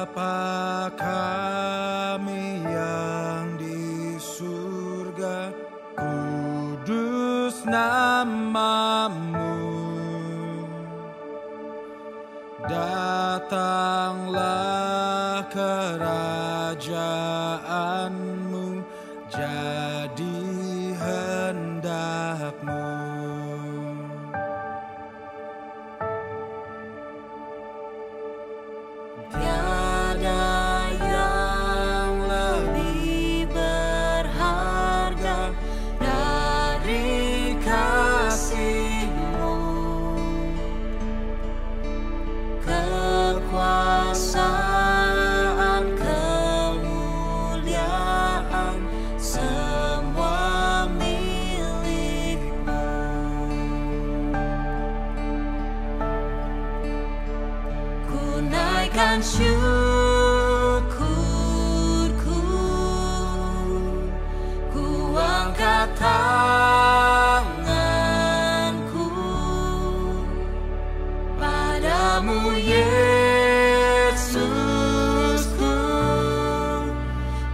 Bapa kami yang di surga, kudus namamu, datanglah kerajaanmu, jadi hendakmu. Tiada yang lebih berharga dari kasih-Mu, kekuasaan, kemuliaan, semua milik-Mu. Ku naikkan syukurku, ku angkat tanganku padamu, Yesusku.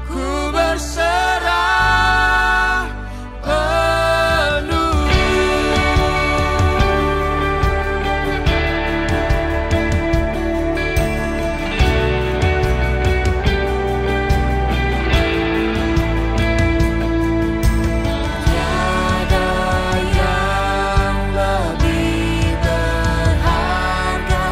Ku berserah penuh. Tiada yang lebih berharga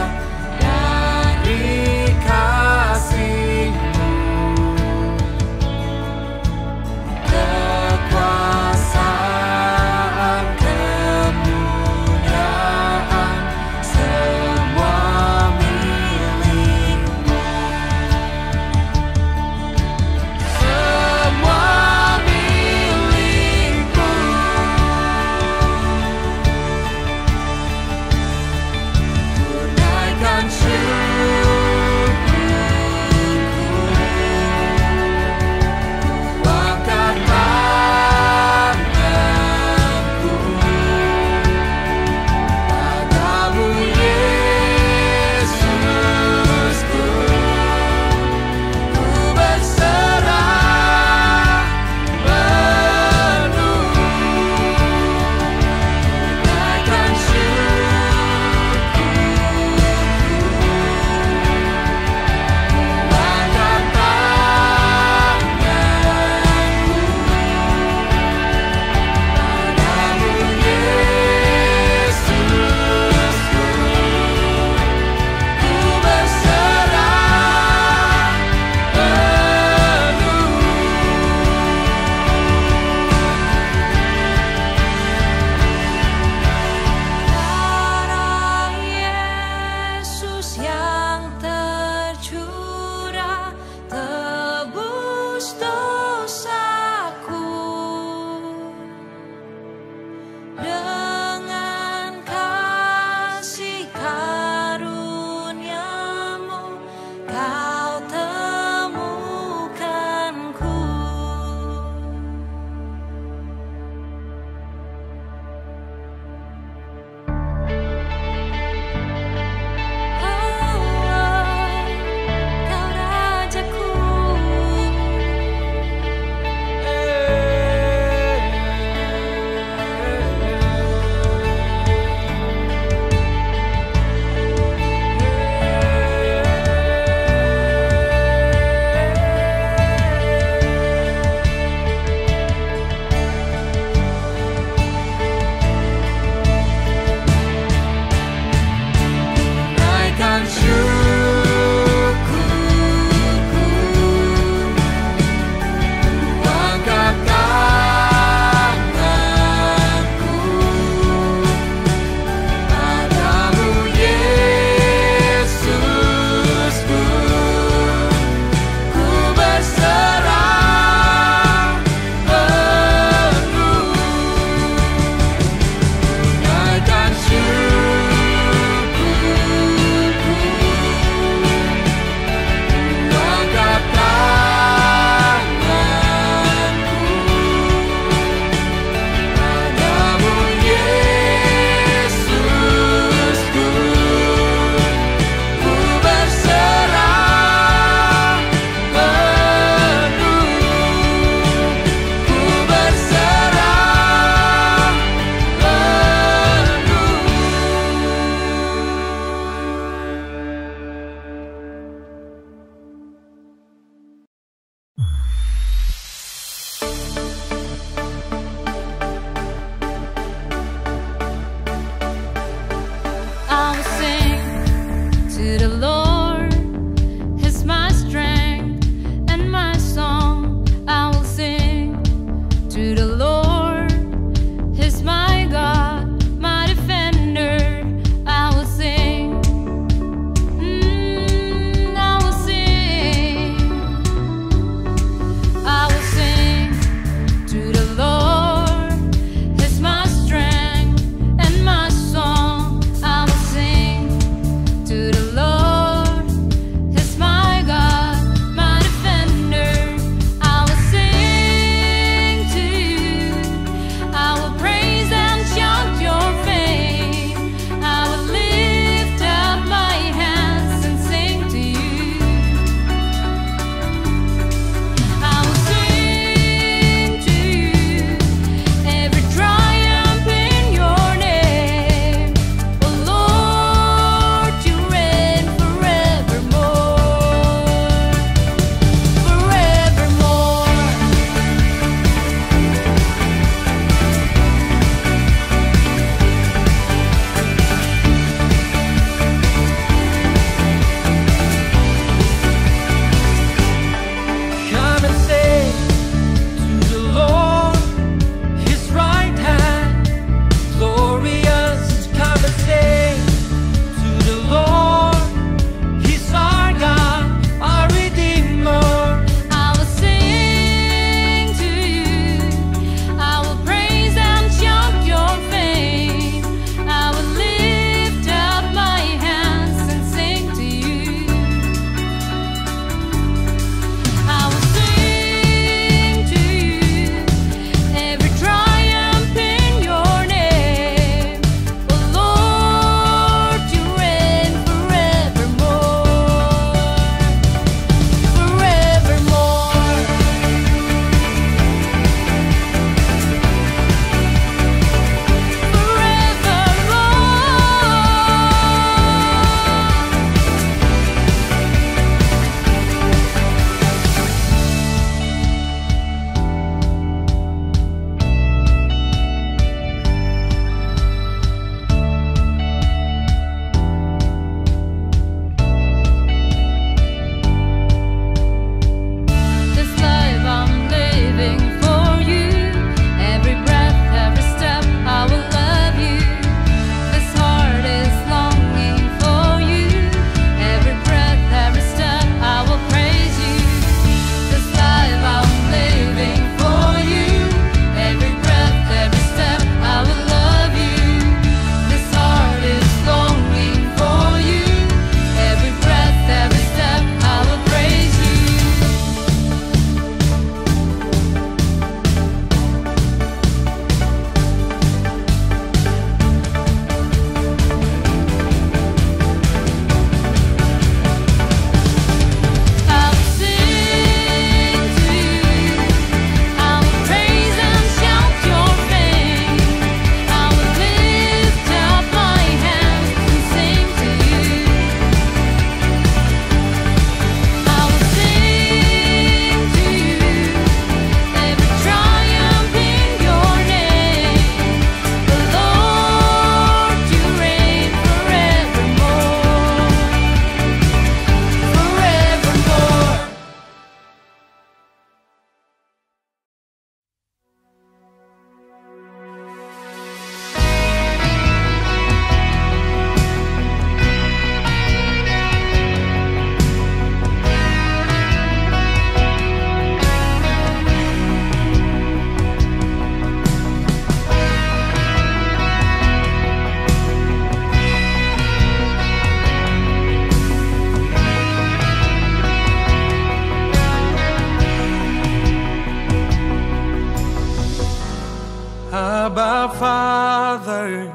Our Father,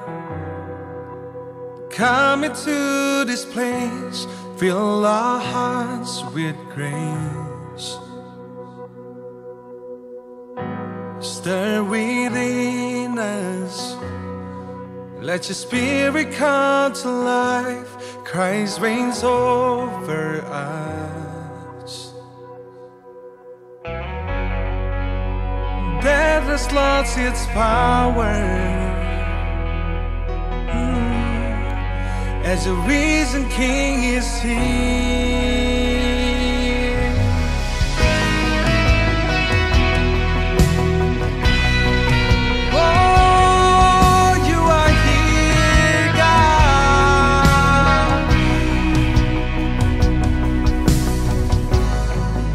come into this place, fill our hearts with grace. Stir within us, let your spirit come to life. Christ reigns over us. Death has lost its power, as a risen King is here. Oh, you are here, God.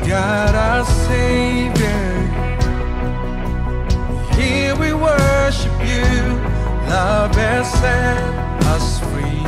God our Savior, here we worship you. Love has set us free.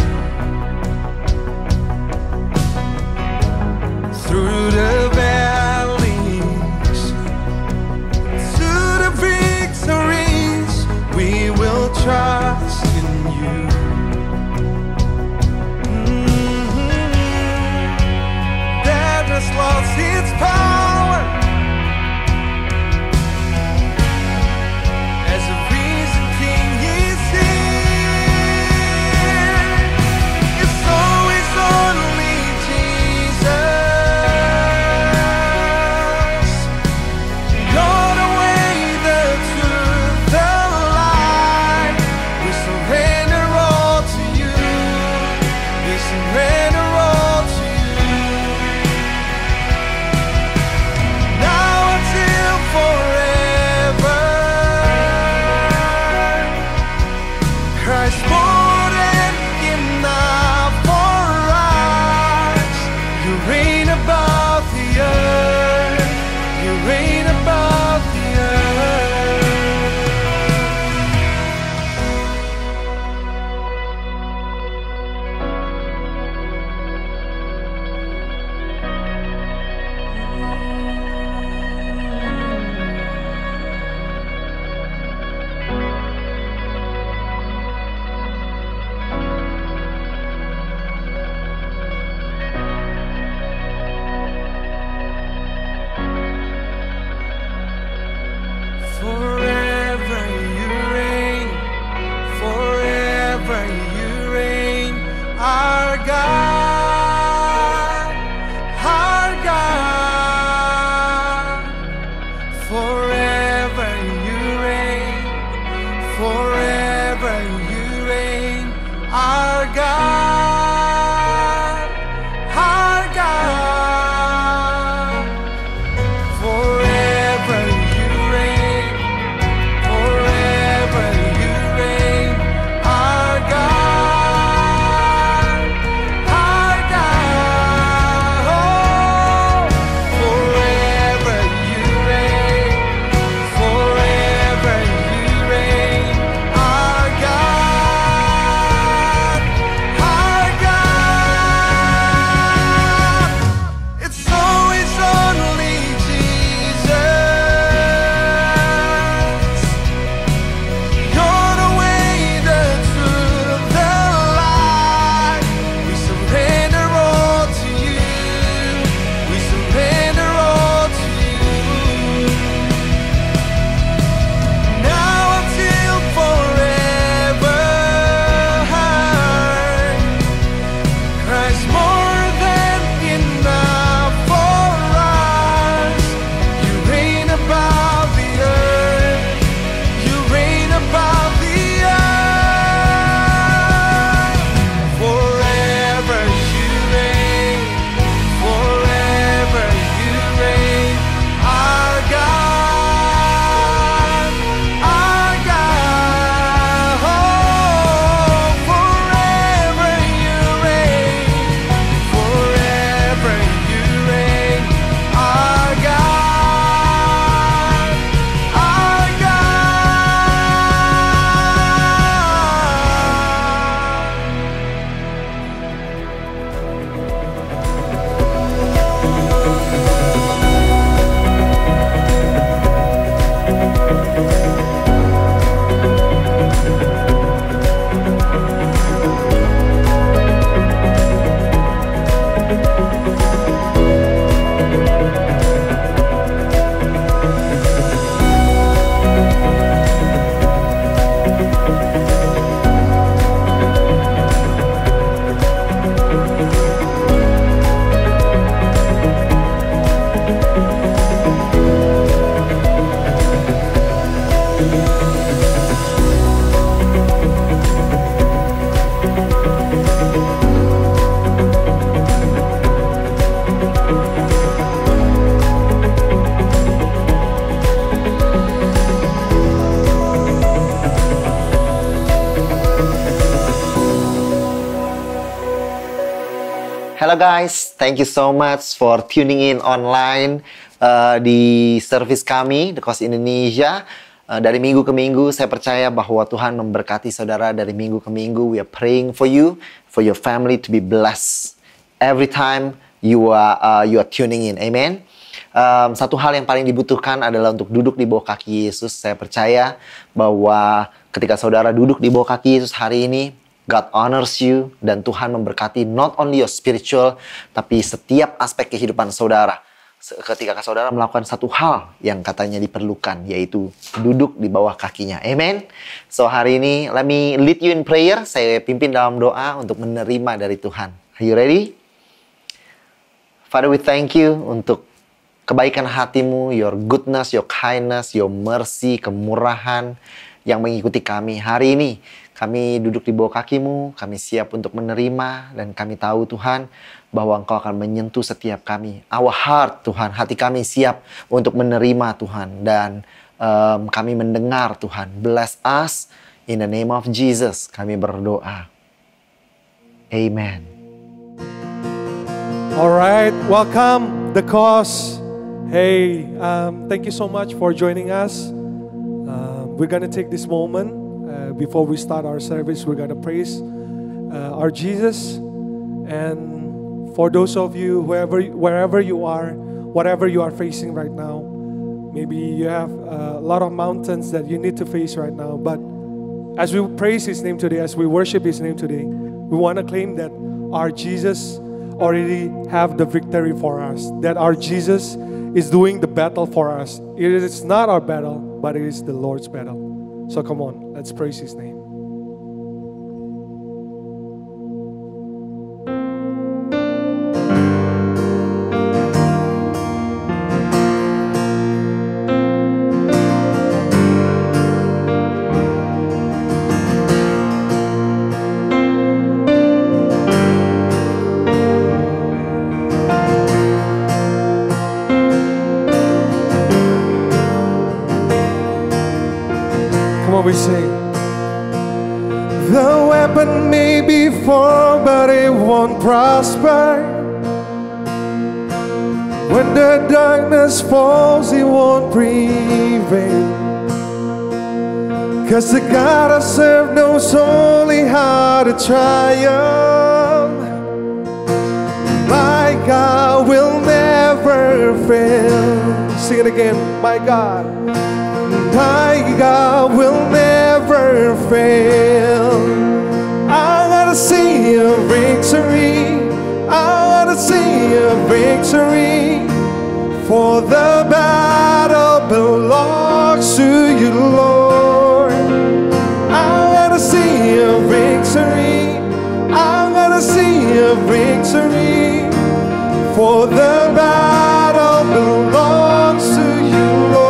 Hello guys, thank you so much for tuning in online di service kami, The Coast Indonesia. Dari minggu ke minggu, saya percaya bahwa Tuhan memberkati saudara dari minggu ke minggu. We are praying for you, for your family to be blessed every time you are tuning in. Amen. Satu hal yang paling dibutuhkan adalah untuk duduk di bawah kaki Yesus. Saya percaya bahwa ketika saudara duduk di bawah kaki Yesus hari ini, God honors you dan Tuhan memberkati not only your spiritual, tapi setiap aspek kehidupan saudara. Ketika saudara melakukan satu hal yang katanya diperlukan, yaitu duduk di bawah kakinya. Amen. So hari ini, let me lead you in prayer. Saya pimpin dalam doa untuk menerima dari Tuhan. Are you ready? Father, we thank you untuk kebaikan hatimu, your goodness, your kindness, your mercy, kemurahan yang mengikuti kami hari ini. Kami duduk di bawah kakimu, kami siap untuk menerima, dan kami tahu Tuhan bahwa Engkau akan menyentuh setiap kami. Our heart, Tuhan, hati kami siap untuk menerima Tuhan, dan kami mendengar Tuhan. Bless us in the name of Jesus, kami berdoa. Amen. Alright, welcome The Cause. Hey, thank you so much for joining us. We're gonna take this moment. Before we start our service, we're going to praise our Jesus. And for those of you, wherever you are, whatever you are facing right now, maybe you have a lot of mountains that you need to face right now. But as we praise His name today, as we worship His name today, we want to claim that our Jesus already have the victory for us. That our Jesus is doing the battle for us. It is not our battle, but it is the Lord's battle. So come on, let's praise His name. We sing. The weapon may be formed, but it won't prosper. When the darkness falls, it won't prevail. 'Cause the God I serve knows only how to triumph. My God will never fail. Sing it again. My God will never fail. I gotta see a victory. I gotta see a victory. For the battle belongs to you, Lord. I gotta see a victory. I gotta see a victory. For the battle belongs to you, Lord.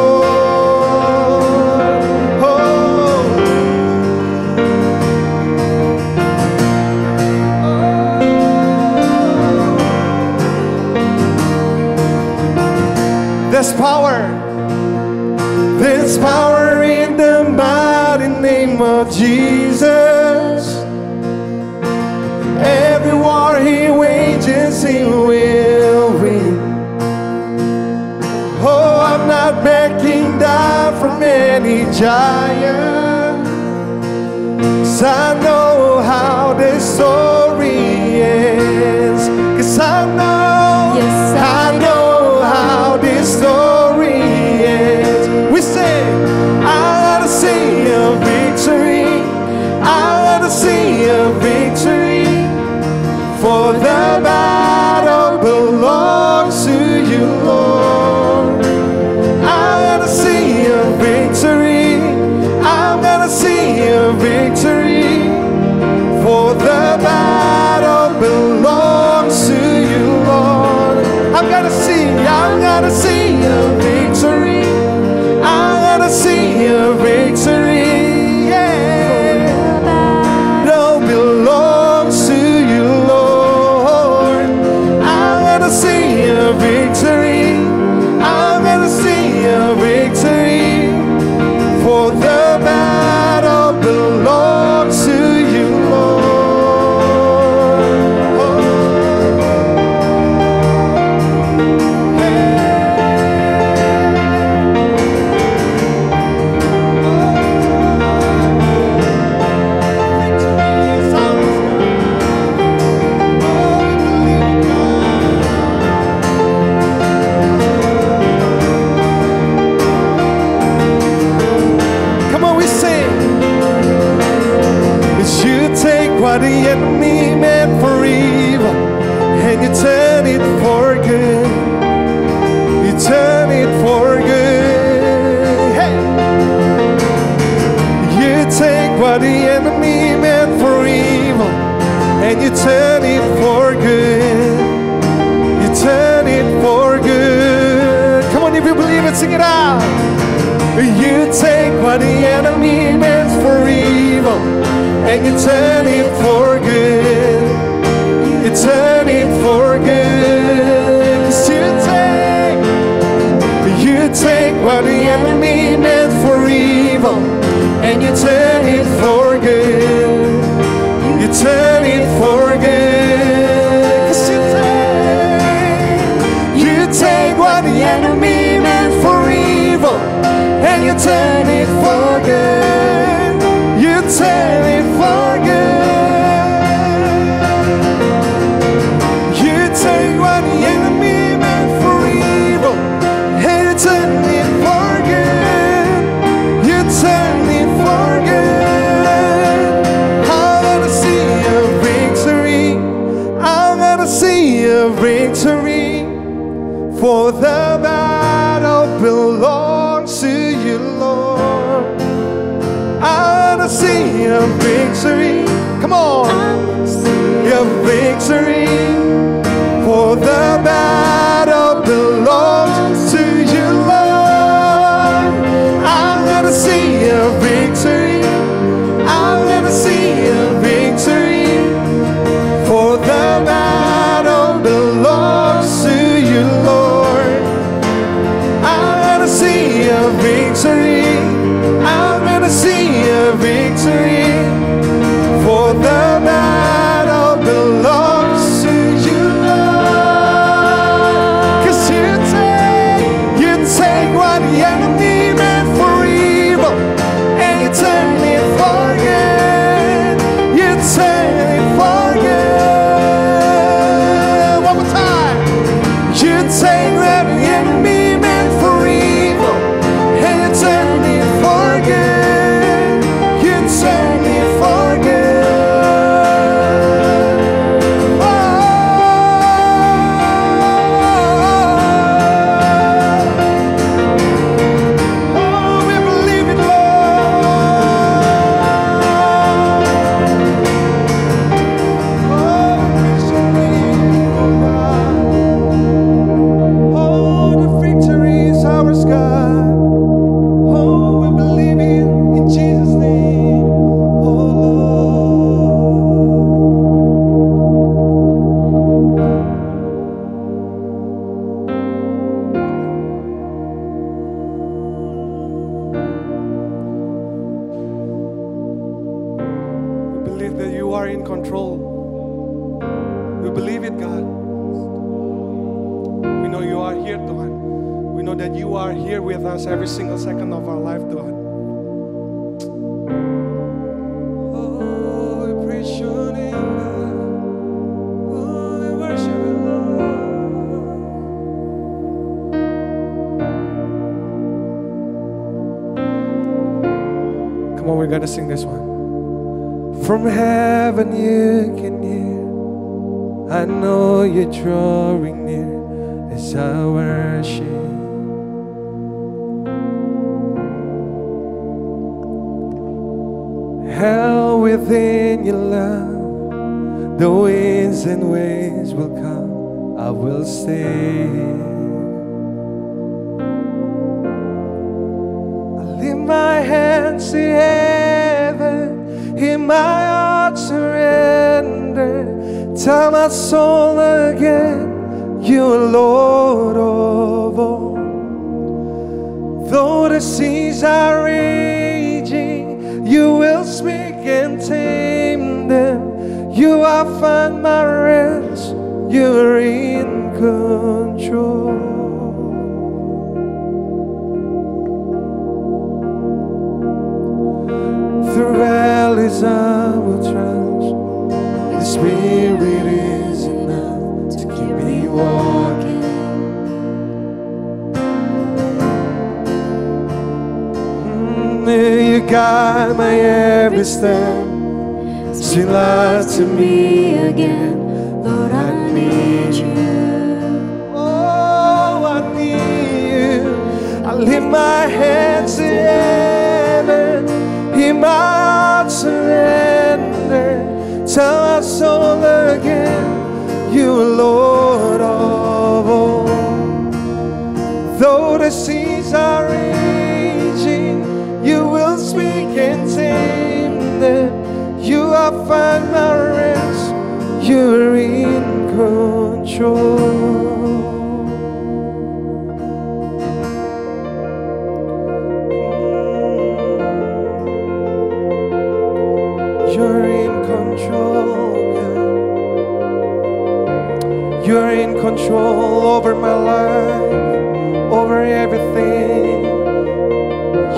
There's power in the mighty name of Jesus. Every war He wages, He will win. Oh, I'm not backing down from any giant, 'cause I know how this story ends. 'Cause I know, yes, I know how this story ends. We sing, I gotta see a victory. I gotta see a victory. For the battle belongs to you, Lord. I gotta see a victory. I'm gonna see a victory. For the battle belongs to you, Lord. I'm gonna see a victory. I'm gonna see a victory. Yeah. No belongs to you, Lord. I'm gonna see a victory. I'm gonna see a victory. For the battle belongs to you, Lord. what the enemy meant for evil, and you turn it for good. You turn it for good. Come on, if you believe it, sing it out. You take what the enemy meant for evil, and you turn it for good. You turn it for good. 'Cause you take what the enemy meant for evil, and you turn it for good. You turn it for good. 'Cause you take what the enemy meant for evil, and you turn it for good. You turn it for good. You take what the enemy meant for evil, and you turn it for good. You turn it for good. I'm gonna see a victory. I'm gonna see a victory. For the battle belongs to you, Lord. I'm gonna see a victory. Come on, a victory. For the battle belongs to you, Lord. I'm gonna see a victory. I'm gonna see a victory. For the battle belongs to you, Lord. I'm gonna see a victory. I'm gonna see a victory. For the battle belongs to you, Lord. 'Cause you take what the enemy meant for evil, and you turn it for good. You turn it for good. One more time. You take what the enemy meant for evil, and you turn it for good. You turn it for good. Oh, we believe it, Lord. Oh, praise your name, oh God. Oh, the victory is ours, God. Oh, we believe it in Jesus' name. Oh, Lord. We believe that you are in control. We believe it, God. We know you are here, Tuhan. We know that you are here with us every single second of our life, Tuhan. Oh, we praise your name, God. Oh, we worship you, Lord. Come on, we're gonna sing this one. From heaven you can hear. I know you're drawing near as I worship. Hell within your love, the winds and waves will come, I will stay. I lift my hands to heaven, in my heart surrender. Tell my soul again, you are Lord of all. Though the seas are raging, you will speak and tame them. You have found my rest, you are in control. Through valleys I will trust, the Spirit is enough to keep me walking. You guide my every step, sing life to me again. Lord, I need you. Oh, I need you. I lift my hands to heaven, in my heart Lord of all. Though the seas are raging, you will speak and tame them. You have found my rest. You're in control. You're in control, God. You're in control over my life, over everything.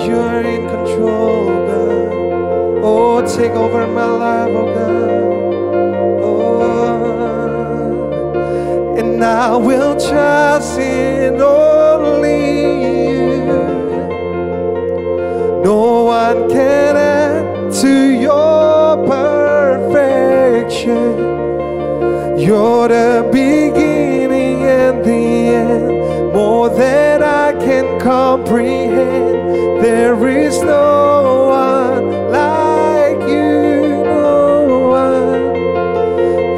You're in control, God. Oh, take over my life, oh God. Oh, and I will trust in only you. No one can add to your perfection. You're the beginning and the end, more than I can comprehend. There is no one like you, no one.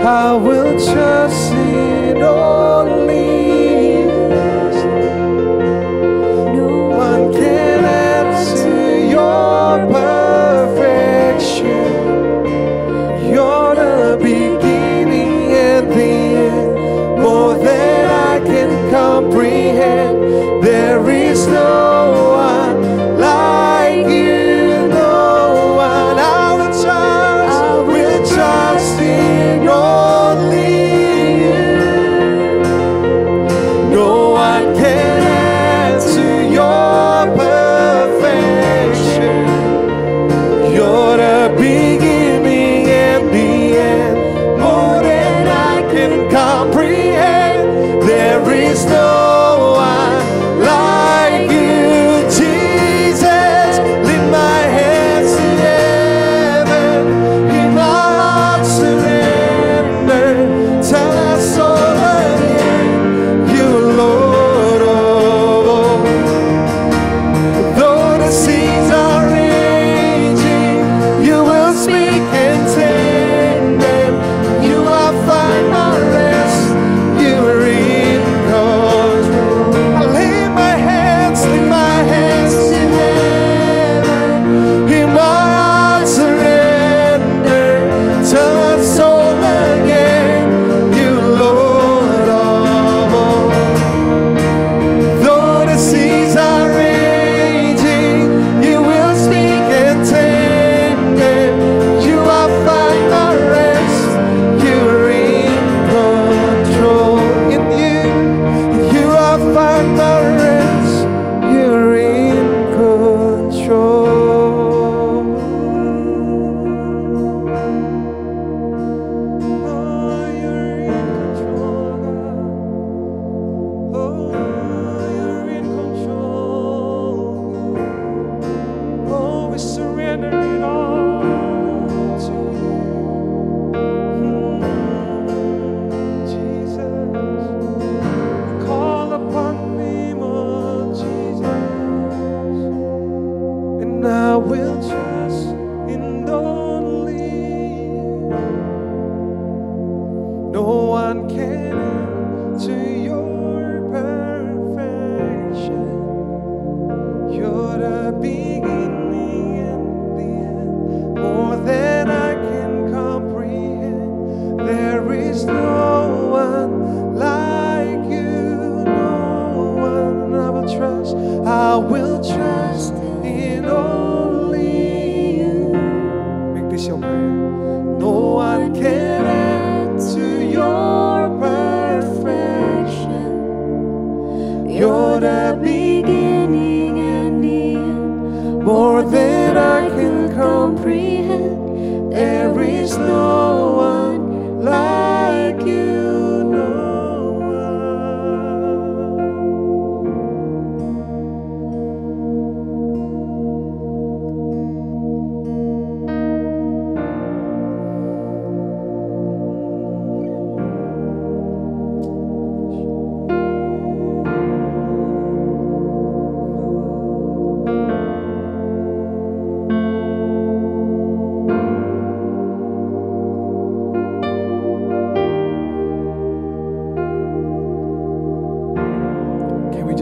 I will trust in only you. No one can add to your perfection. You're the beginning and the end, more than I can comprehend. There is no one like you, no one. I will trust in only you. No one can add to your perfection. You're the beginning and the end, more than I can comprehend. There is no one like you, Jesus. Lift my hands to heaven, in my heart surrender. Tell us all again, you Lord of all. Though the seas are raging, you will speak and tame them. You are find my rest. You are in control.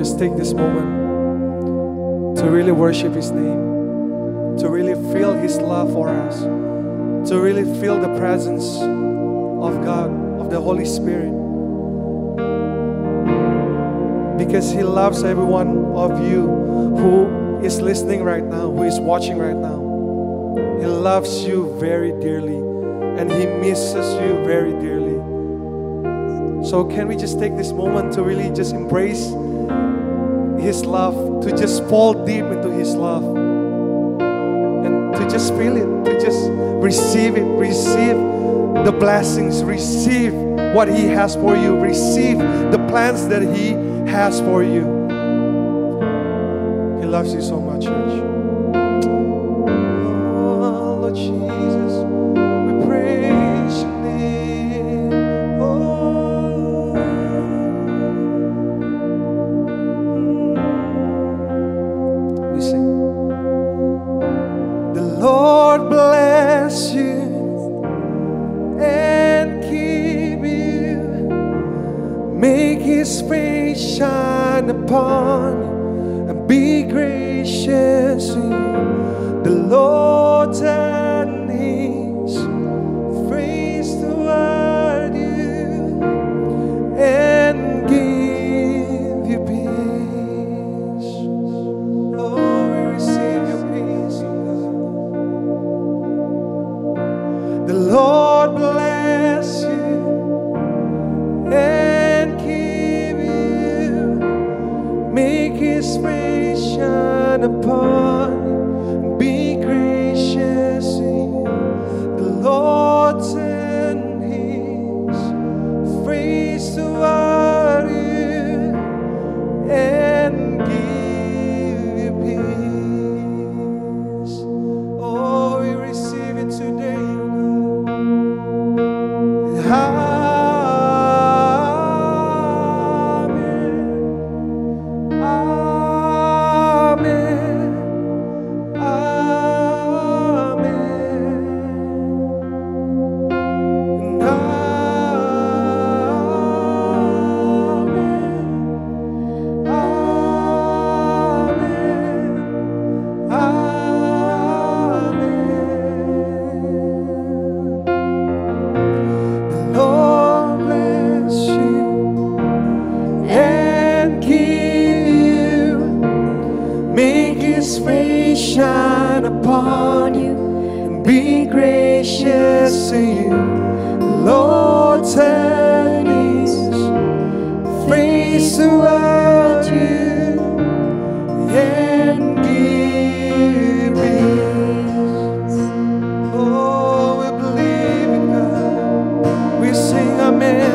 just take this moment to really worship His name, to really feel His love for us, to really feel the presence of God, of the Holy Spirit. Because He loves every one of you who is listening right now, who is watching right now. He loves you very dearly, and He misses you very dearly. So can we just take this moment to really just embrace His love, to just fall deep into His love, and to just feel it, to just receive it, receive the blessings, receive what He has for you, receive the plans that He has for you. He loves you so much, church. Oh, Lord Jesus, we praise Your name. Oh, we sing. The Lord bless you and keep you. Make His face shine upon you and be gracious to you. The Lord turn His face toward you and give you peace. Oh, we receive Your peace, God. The Lord bless you and keep you. Make His face shine upon you and be gracious to you. The Lord turn His face toward you and give you peace. Oh, we receive it today, God. Shine upon you and be gracious to you. Lord, turn His face toward you and give peace. Oh, we believe in God. We sing Amen.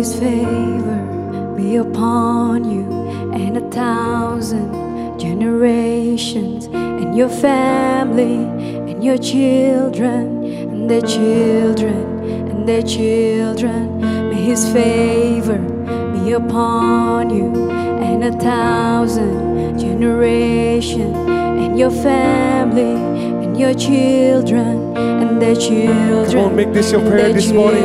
His favor be upon you and 1,000 generations, and your family and your children and their children and their children. May His favor be upon you and 1,000 generations, and your family and your children and their children. Come on, make this your prayer this morning.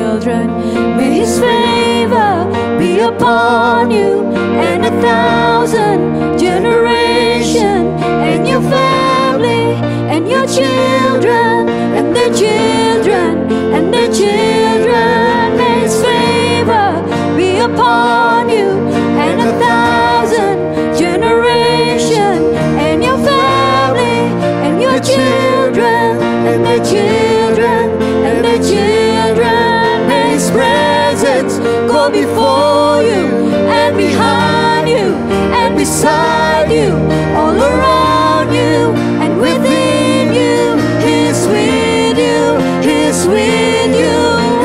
May His favor be upon you and 1,000 generations, and your family, and your children, and their children, and their children. May His favor be upon you, and 1,000 generations, and your family, and your children, and their children, and their children. May His presence go before you, and behind you, and beside you, all around you, and within you. He is with you, He is with you,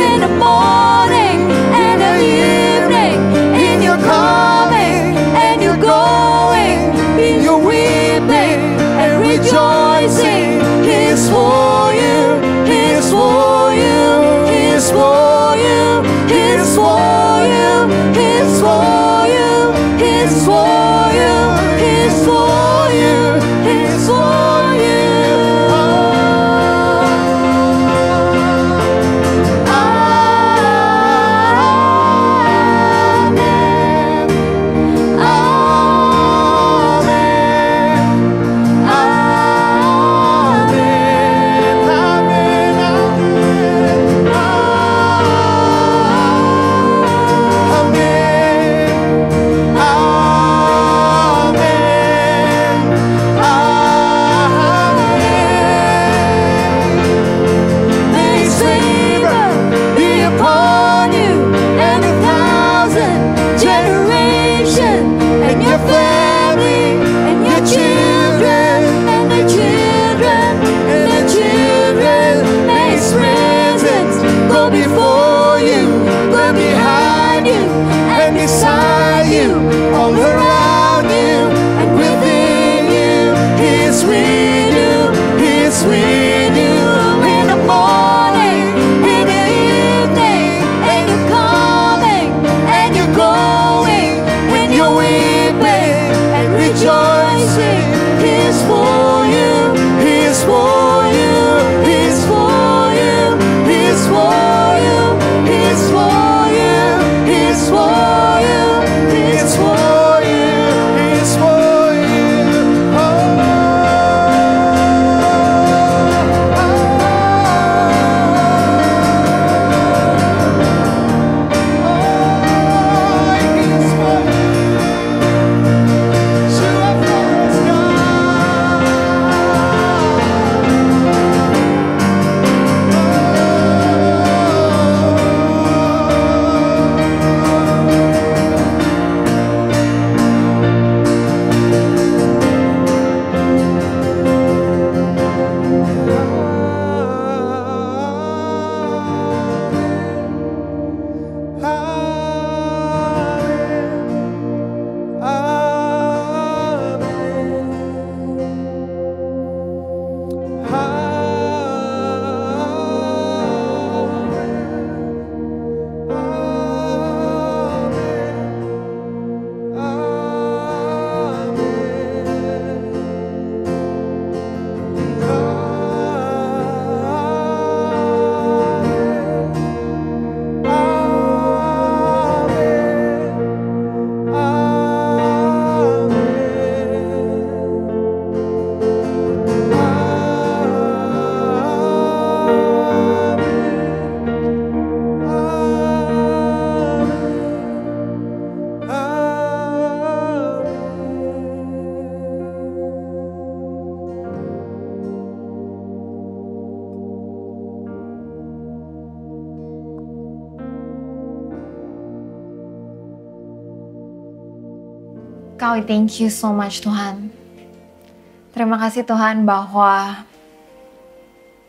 in the morning and the evening, in your coming and your going, in your weeping and rejoicing. He is for you, He is for you, He is for you, He is for you, He is for you, He is for you, He is for you, He is for you. Kau, thank you so much Tuhan. Terima kasih Tuhan bahwa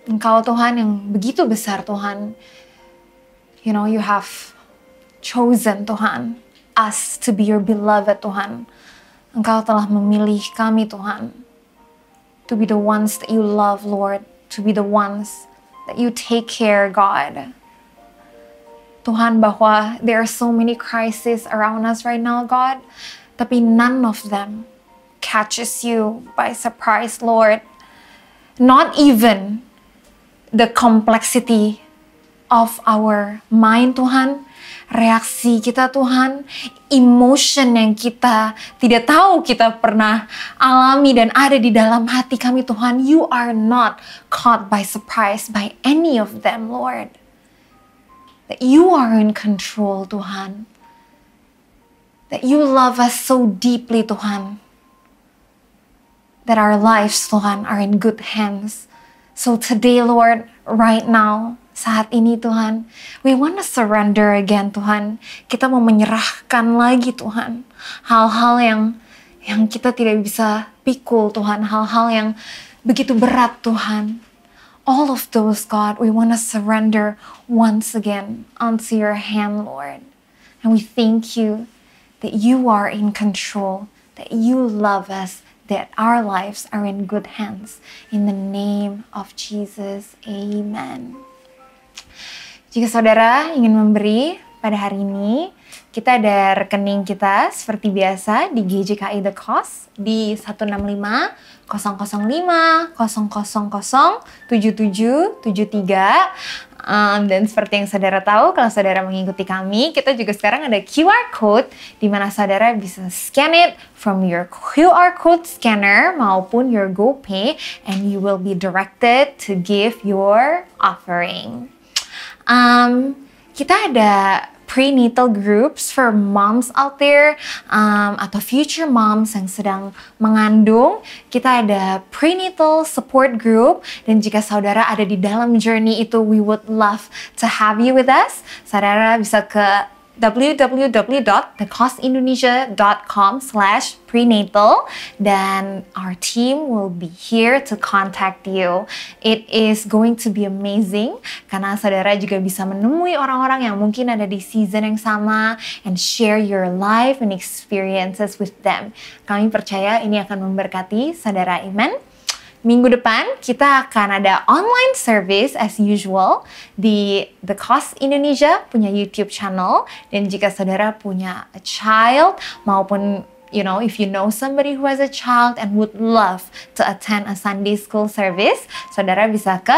Engkau Tuhan yang begitu besar Tuhan. You know, you have chosen Tuhan, us to be your beloved Tuhan. Engkau telah memilih kami Tuhan, to be the ones that you love Lord, to be the ones that you take care God. Tuhan, bahwa there are so many crises around us right now God, tapi none of them catches you by surprise, Lord. Not even the complexity of our mind, Tuhan. reaksi kita Tuhan, emotion yang kita tidak tahu kita pernah alami dan ada di dalam hati kami Tuhan, You are not caught by surprise by any of them, Lord. That You are in control, Tuhan. That You love us so deeply, Tuhan. That our lives, Tuhan, are in good hands. So today, Lord, right now, saat ini Tuhan, we want to surrender again Tuhan. Kita mau menyerahkan lagi Tuhan. Hal-hal yang kita tidak bisa pikul Tuhan. Hal-hal yang begitu berat Tuhan. All of those, God, we want to surrender once again onto Your hand, Lord. And we thank You that You are in control, that You love us, that our lives are in good hands. In the name of Jesus, amen. Jika saudara ingin memberi pada hari ini, kita ada rekening kita seperti biasa di GJKI The Cause di 165 005 000 7773. Dan seperti yang saudara tahu, kalau saudara mengikuti kami, kita juga sekarang ada QR code di mana saudara bisa scan it from your QR code scanner maupun your GoPay, and you will be directed to give your offering. Kita ada prenatal groups for moms out there, atau future moms yang sedang mengandung. Kita ada prenatal support group, dan jika saudara ada di dalam journey itu, we would love to have you with us. Saudara bisa ke www.thecauseIndonesia.com/prenatal dan our team will be here to contact you. It is going to be amazing karena saudara juga bisa menemui orang-orang yang mungkin ada di season yang sama and share your life and experiences with them. Kami percaya ini akan memberkati saudara, amen. Minggu depan kita akan ada online service as usual di The Cause Indonesia punya YouTube channel, dan jika saudara punya a child maupun if you know somebody who has a child and would love to attend a Sunday school service, saudara bisa ke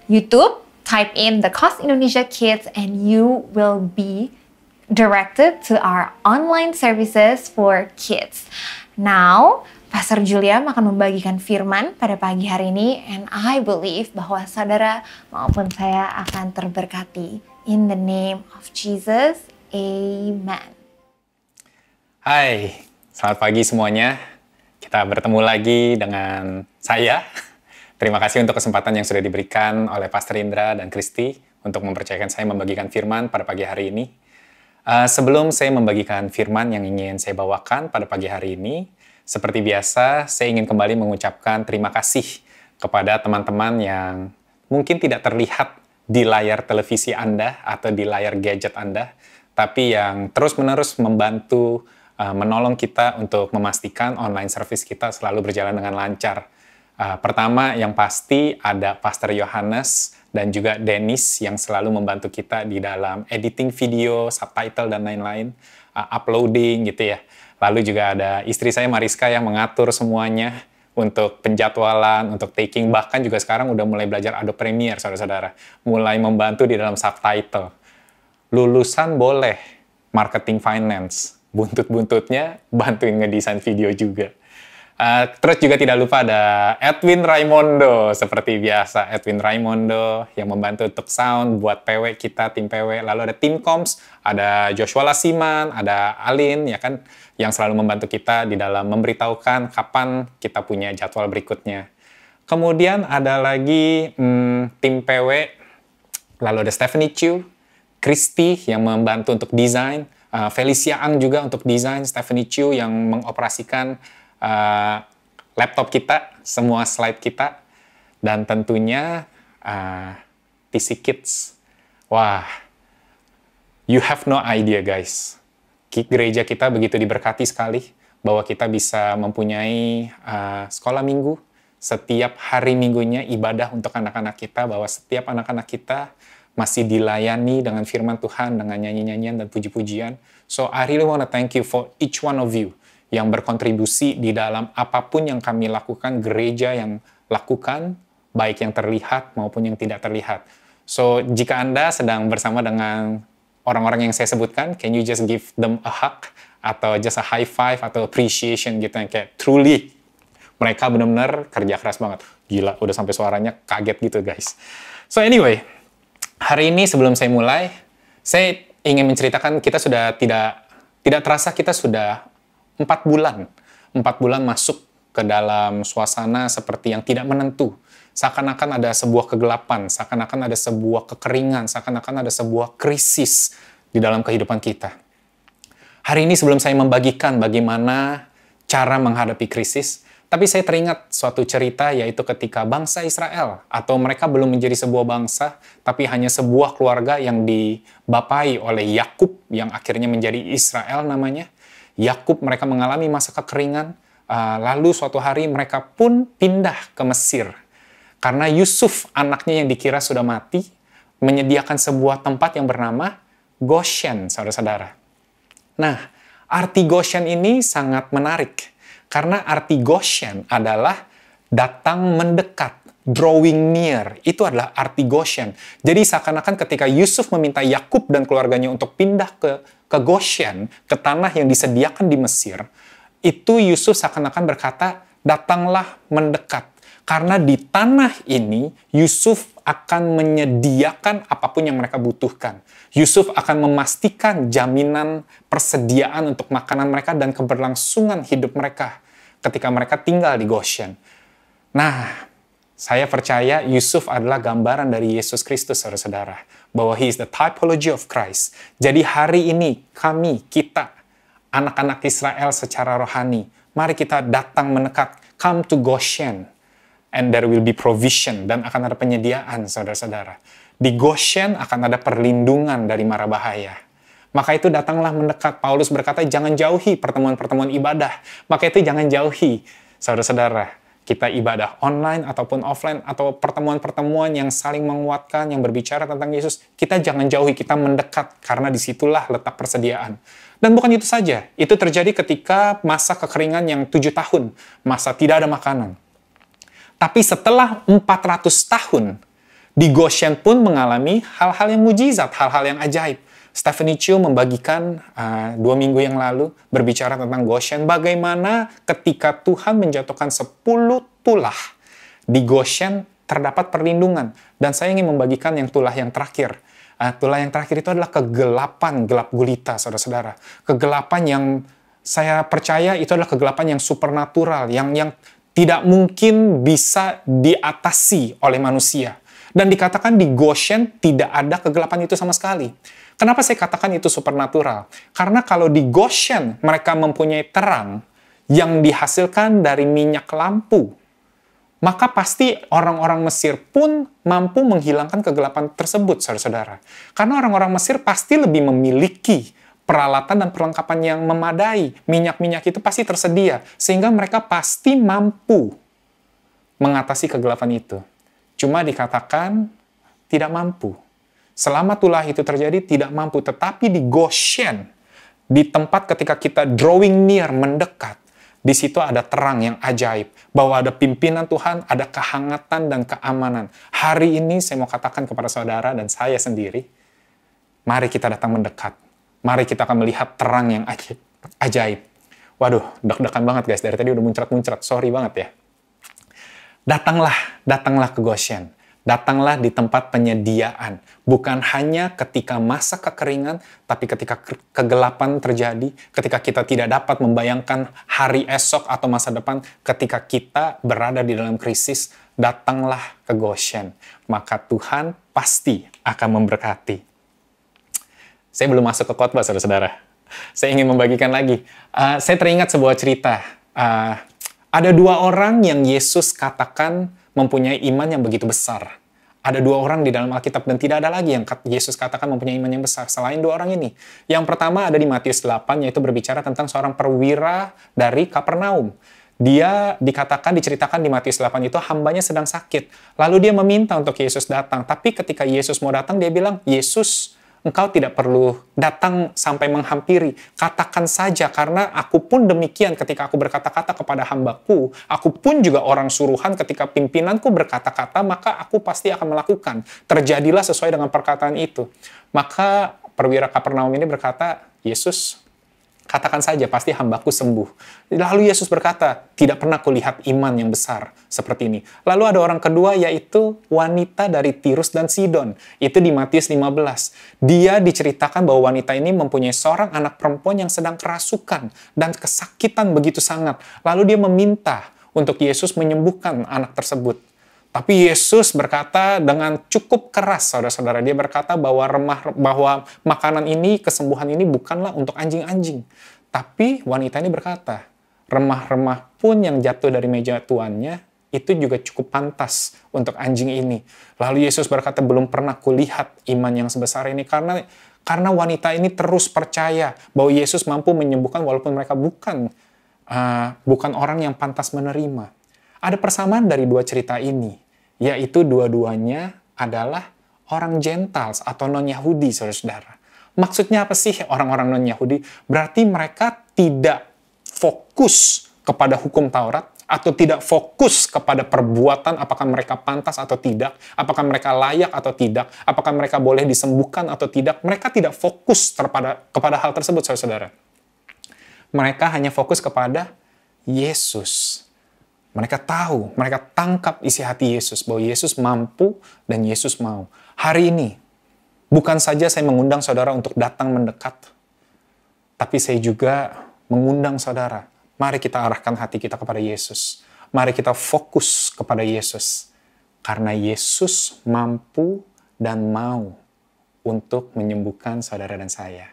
YouTube, type in The Cause Indonesia Kids, and you will be directed to our online services for kids. Now, Pastor Julia akan membagikan firman pada pagi hari ini, and I believe bahwa saudara maupun saya akan terberkati. In the name of Jesus, amen. Hai, selamat pagi semuanya. Kita bertemu lagi dengan saya. Terima kasih untuk kesempatan yang sudah diberikan oleh Pastor Indra dan Kristi untuk mempercayakan saya membagikan firman pada pagi hari ini. Sebelum saya membagikan firman yang ingin saya bawakan pada pagi hari ini, seperti biasa, saya ingin kembali mengucapkan terima kasih kepada teman-teman yang mungkin tidak terlihat di layar televisi Anda atau di layar gadget Anda, tapi yang terus-menerus membantu, menolong kita untuk memastikan online service kita selalu berjalan dengan lancar. Pertama, yang pasti ada Pastor Yohanes dan juga Dennis yang selalu membantu kita di dalam editing video, subtitle, dan lain-lain, uploading gitu ya. Lalu juga ada istri saya Mariska yang mengatur semuanya untuk penjadwalan, untuk taking, bahkan juga sekarang udah mulai belajar Adobe Premiere, saudara-saudara. Mulai membantu di dalam subtitle. Lulusan boleh, marketing finance. Buntut-buntutnya bantuin ngedesain video juga. Terus juga tidak lupa ada Edwin Raimondo, seperti biasa. Edwin Raimondo yang membantu untuk sound buat PW kita, tim PW. Lalu ada tim Comms, ada Joshua Lasiman, ada Alin, ya kan, yang selalu membantu kita di dalam memberitahukan kapan kita punya jadwal berikutnya. Kemudian ada lagi tim PW, lalu ada Stephanie Chu, Kristi yang membantu untuk desain, Felicia Ang juga untuk desain, Stephanie Chu yang mengoperasikan laptop kita, semua slide kita, dan tentunya TC Kids. Wah, you have no idea guys. Gereja kita begitu diberkati sekali bahwa kita bisa mempunyai sekolah minggu. Setiap hari minggunya ibadah untuk anak-anak kita, bahwa setiap anak-anak kita masih dilayani dengan firman Tuhan, dengan nyanyi-nyanyian dan puji-pujian. So I really want to thank you for each one of you yang berkontribusi di dalam apapun yang kami lakukan, gereja yang lakukan, baik yang terlihat maupun yang tidak terlihat. So, jika Anda sedang bersama dengan orang-orang yang saya sebutkan, can you just give them a hug? Atau just a high five, atau appreciation gitu, yang kayak truly mereka benar-benar kerja keras banget. Gila, udah sampai suaranya kaget gitu guys. So anyway, hari ini sebelum saya mulai, saya ingin menceritakan kita sudah tidak terasa kita sudah 4 bulan masuk ke dalam suasana seperti yang tidak menentu. Seakan-akan ada sebuah kegelapan, seakan-akan ada sebuah kekeringan, seakan-akan ada sebuah krisis di dalam kehidupan kita. Hari ini sebelum saya membagikan bagaimana cara menghadapi krisis, tapi saya teringat suatu cerita, yaitu ketika bangsa Israel, atau mereka belum menjadi sebuah bangsa, tapi hanya sebuah keluarga yang dibapai oleh Yakub, yang akhirnya menjadi Israel namanya. Yakub, mereka mengalami masa kekeringan, lalu suatu hari mereka pun pindah ke Mesir. Karena Yusuf, anaknya yang dikira sudah mati, menyediakan sebuah tempat yang bernama Goshen, saudara-saudara. Nah, arti Goshen ini sangat menarik. Karena arti Goshen adalah datang mendekat, drawing near. Itu adalah arti Goshen. Jadi seakan-akan ketika Yusuf meminta Yakub dan keluarganya untuk pindah ke Goshen, ke tanah yang disediakan di Mesir, itu Yusuf seakan-akan berkata, datanglah mendekat. Karena di tanah ini, Yusuf akan menyediakan apapun yang mereka butuhkan. Yusuf akan memastikan jaminan persediaan untuk makanan mereka dan keberlangsungan hidup mereka ketika mereka tinggal di Goshen. Nah, saya percaya Yusuf adalah gambaran dari Yesus Kristus, saudara-saudara. Bahwa he is the typology of Christ. Jadi hari ini, kita, anak-anak Israel secara rohani, mari kita datang mendekat, come to Goshen. And there will be provision, dan akan ada penyediaan, saudara-saudara. Di Goshen akan ada perlindungan dari mara bahaya. Maka itu datanglah mendekat. Paulus berkata, jangan jauhi pertemuan-pertemuan ibadah. Maka itu jangan jauhi, saudara-saudara. Kita ibadah online ataupun offline, atau pertemuan-pertemuan yang saling menguatkan, yang berbicara tentang Yesus. Kita jangan jauhi, kita mendekat, karena disitulah letak persediaan. Dan bukan itu saja. Itu terjadi ketika masa kekeringan yang 7 tahun. Masa tidak ada makanan. Tapi setelah 400 tahun, di Goshen pun mengalami hal-hal yang mujizat, hal-hal yang ajaib. Stephanie Chiu membagikan 2 minggu yang lalu, berbicara tentang Goshen, bagaimana ketika Tuhan menjatuhkan 10 tulah di Goshen terdapat perlindungan. Dan saya ingin membagikan yang tulah yang terakhir. Tulah yang terakhir itu adalah kegelapan, gelap gulita, saudara-saudara. Kegelapan yang saya percaya itu adalah kegelapan yang supernatural, yang tidak mungkin bisa diatasi oleh manusia. Dan dikatakan di Goshen tidak ada kegelapan itu sama sekali. Kenapa saya katakan itu supernatural? Karena kalau di Goshen mereka mempunyai terang yang dihasilkan dari minyak lampu, maka pasti orang-orang Mesir pun mampu menghilangkan kegelapan tersebut, saudara-saudara. Karena orang-orang Mesir pasti lebih memiliki peralatan dan perlengkapan yang memadai. Minyak-minyak itu pasti tersedia. Sehingga mereka pasti mampu mengatasi kegelapan itu. Cuma dikatakan tidak mampu. Selama tulah itu terjadi, tidak mampu. Tetapi di Goshen, di tempat ketika kita drawing near, mendekat, di situ ada terang yang ajaib. Bahwa ada pimpinan Tuhan, ada kehangatan dan keamanan. Hari ini saya mau katakan kepada saudara dan saya sendiri, mari kita datang mendekat. Mari kita akan melihat terang yang ajaib. Waduh, deg-degan banget guys. Dari tadi udah muncrat-muncrat. Sorry banget ya. Datanglah ke Goshen. Datanglah di tempat penyediaan. Bukan hanya ketika masa kekeringan, tapi ketika kegelapan terjadi, ketika kita tidak dapat membayangkan hari esok atau masa depan, ketika kita berada di dalam krisis, datanglah ke Goshen. Maka Tuhan pasti akan memberkati. Saya belum masuk ke khotbah, saudara-saudara. Saya ingin membagikan lagi. Saya teringat sebuah cerita. Ada 2 orang yang Yesus katakan mempunyai iman yang begitu besar. Ada 2 orang di dalam Alkitab dan tidak ada lagi yang Yesus katakan mempunyai iman yang besar selain 2 orang ini. Yang pertama ada di Matius 8, yaitu berbicara tentang seorang perwira dari Kapernaum. Dia diceritakan di Matius 8 itu hambanya sedang sakit. Lalu dia meminta untuk Yesus datang. Tapi ketika Yesus mau datang, dia bilang, Yesus, engkau tidak perlu datang sampai menghampiri. Katakan saja, karena aku pun demikian ketika aku berkata-kata kepada hambaku. Aku pun juga orang suruhan ketika pimpinanku berkata-kata, maka aku pasti akan melakukan. Terjadilah sesuai dengan perkataan itu. Maka perwira Kapernaum ini berkata, Yesus, katakan saja, pasti hambaku sembuh. Lalu Yesus berkata, tidak pernah kulihat iman yang besar seperti ini. Lalu ada orang kedua, yaitu wanita dari Tirus dan Sidon. Itu di Matius 15. Dia diceritakan bahwa wanita ini mempunyai seorang anak perempuan yang sedang kerasukan dan kesakitan begitu sangat. Lalu dia meminta untuk Yesus menyembuhkan anak tersebut. Tapi Yesus berkata dengan cukup keras, saudara-saudara. Dia berkata bahwa makanan ini, kesembuhan ini bukanlah untuk anjing-anjing. Tapi wanita ini berkata, remah-remah pun yang jatuh dari meja tuannya, itu juga cukup pantas untuk anjing ini. Lalu Yesus berkata, belum pernah kulihat iman yang sebesar ini. Karena wanita ini terus percaya bahwa Yesus mampu menyembuhkan walaupun mereka bukan orang yang pantas menerima. Ada persamaan dari dua cerita ini, yaitu dua-duanya adalah orang Gentiles atau non-Yahudi, saudara-saudara. Maksudnya apa sih orang-orang non-Yahudi? Berarti mereka tidak fokus kepada hukum Taurat, atau tidak fokus kepada perbuatan apakah mereka pantas atau tidak, apakah mereka layak atau tidak, apakah mereka boleh disembuhkan atau tidak. Mereka tidak fokus kepada hal tersebut, saudara-saudara. Mereka hanya fokus kepada Yesus. Mereka tahu, mereka tangkap isi hati Yesus, bahwa Yesus mampu dan Yesus mau. Hari ini, bukan saja saya mengundang saudara untuk datang mendekat, tapi saya juga mengundang saudara, mari kita arahkan hati kita kepada Yesus. Mari kita fokus kepada Yesus. Karena Yesus mampu dan mau untuk menyembuhkan saudara dan saya.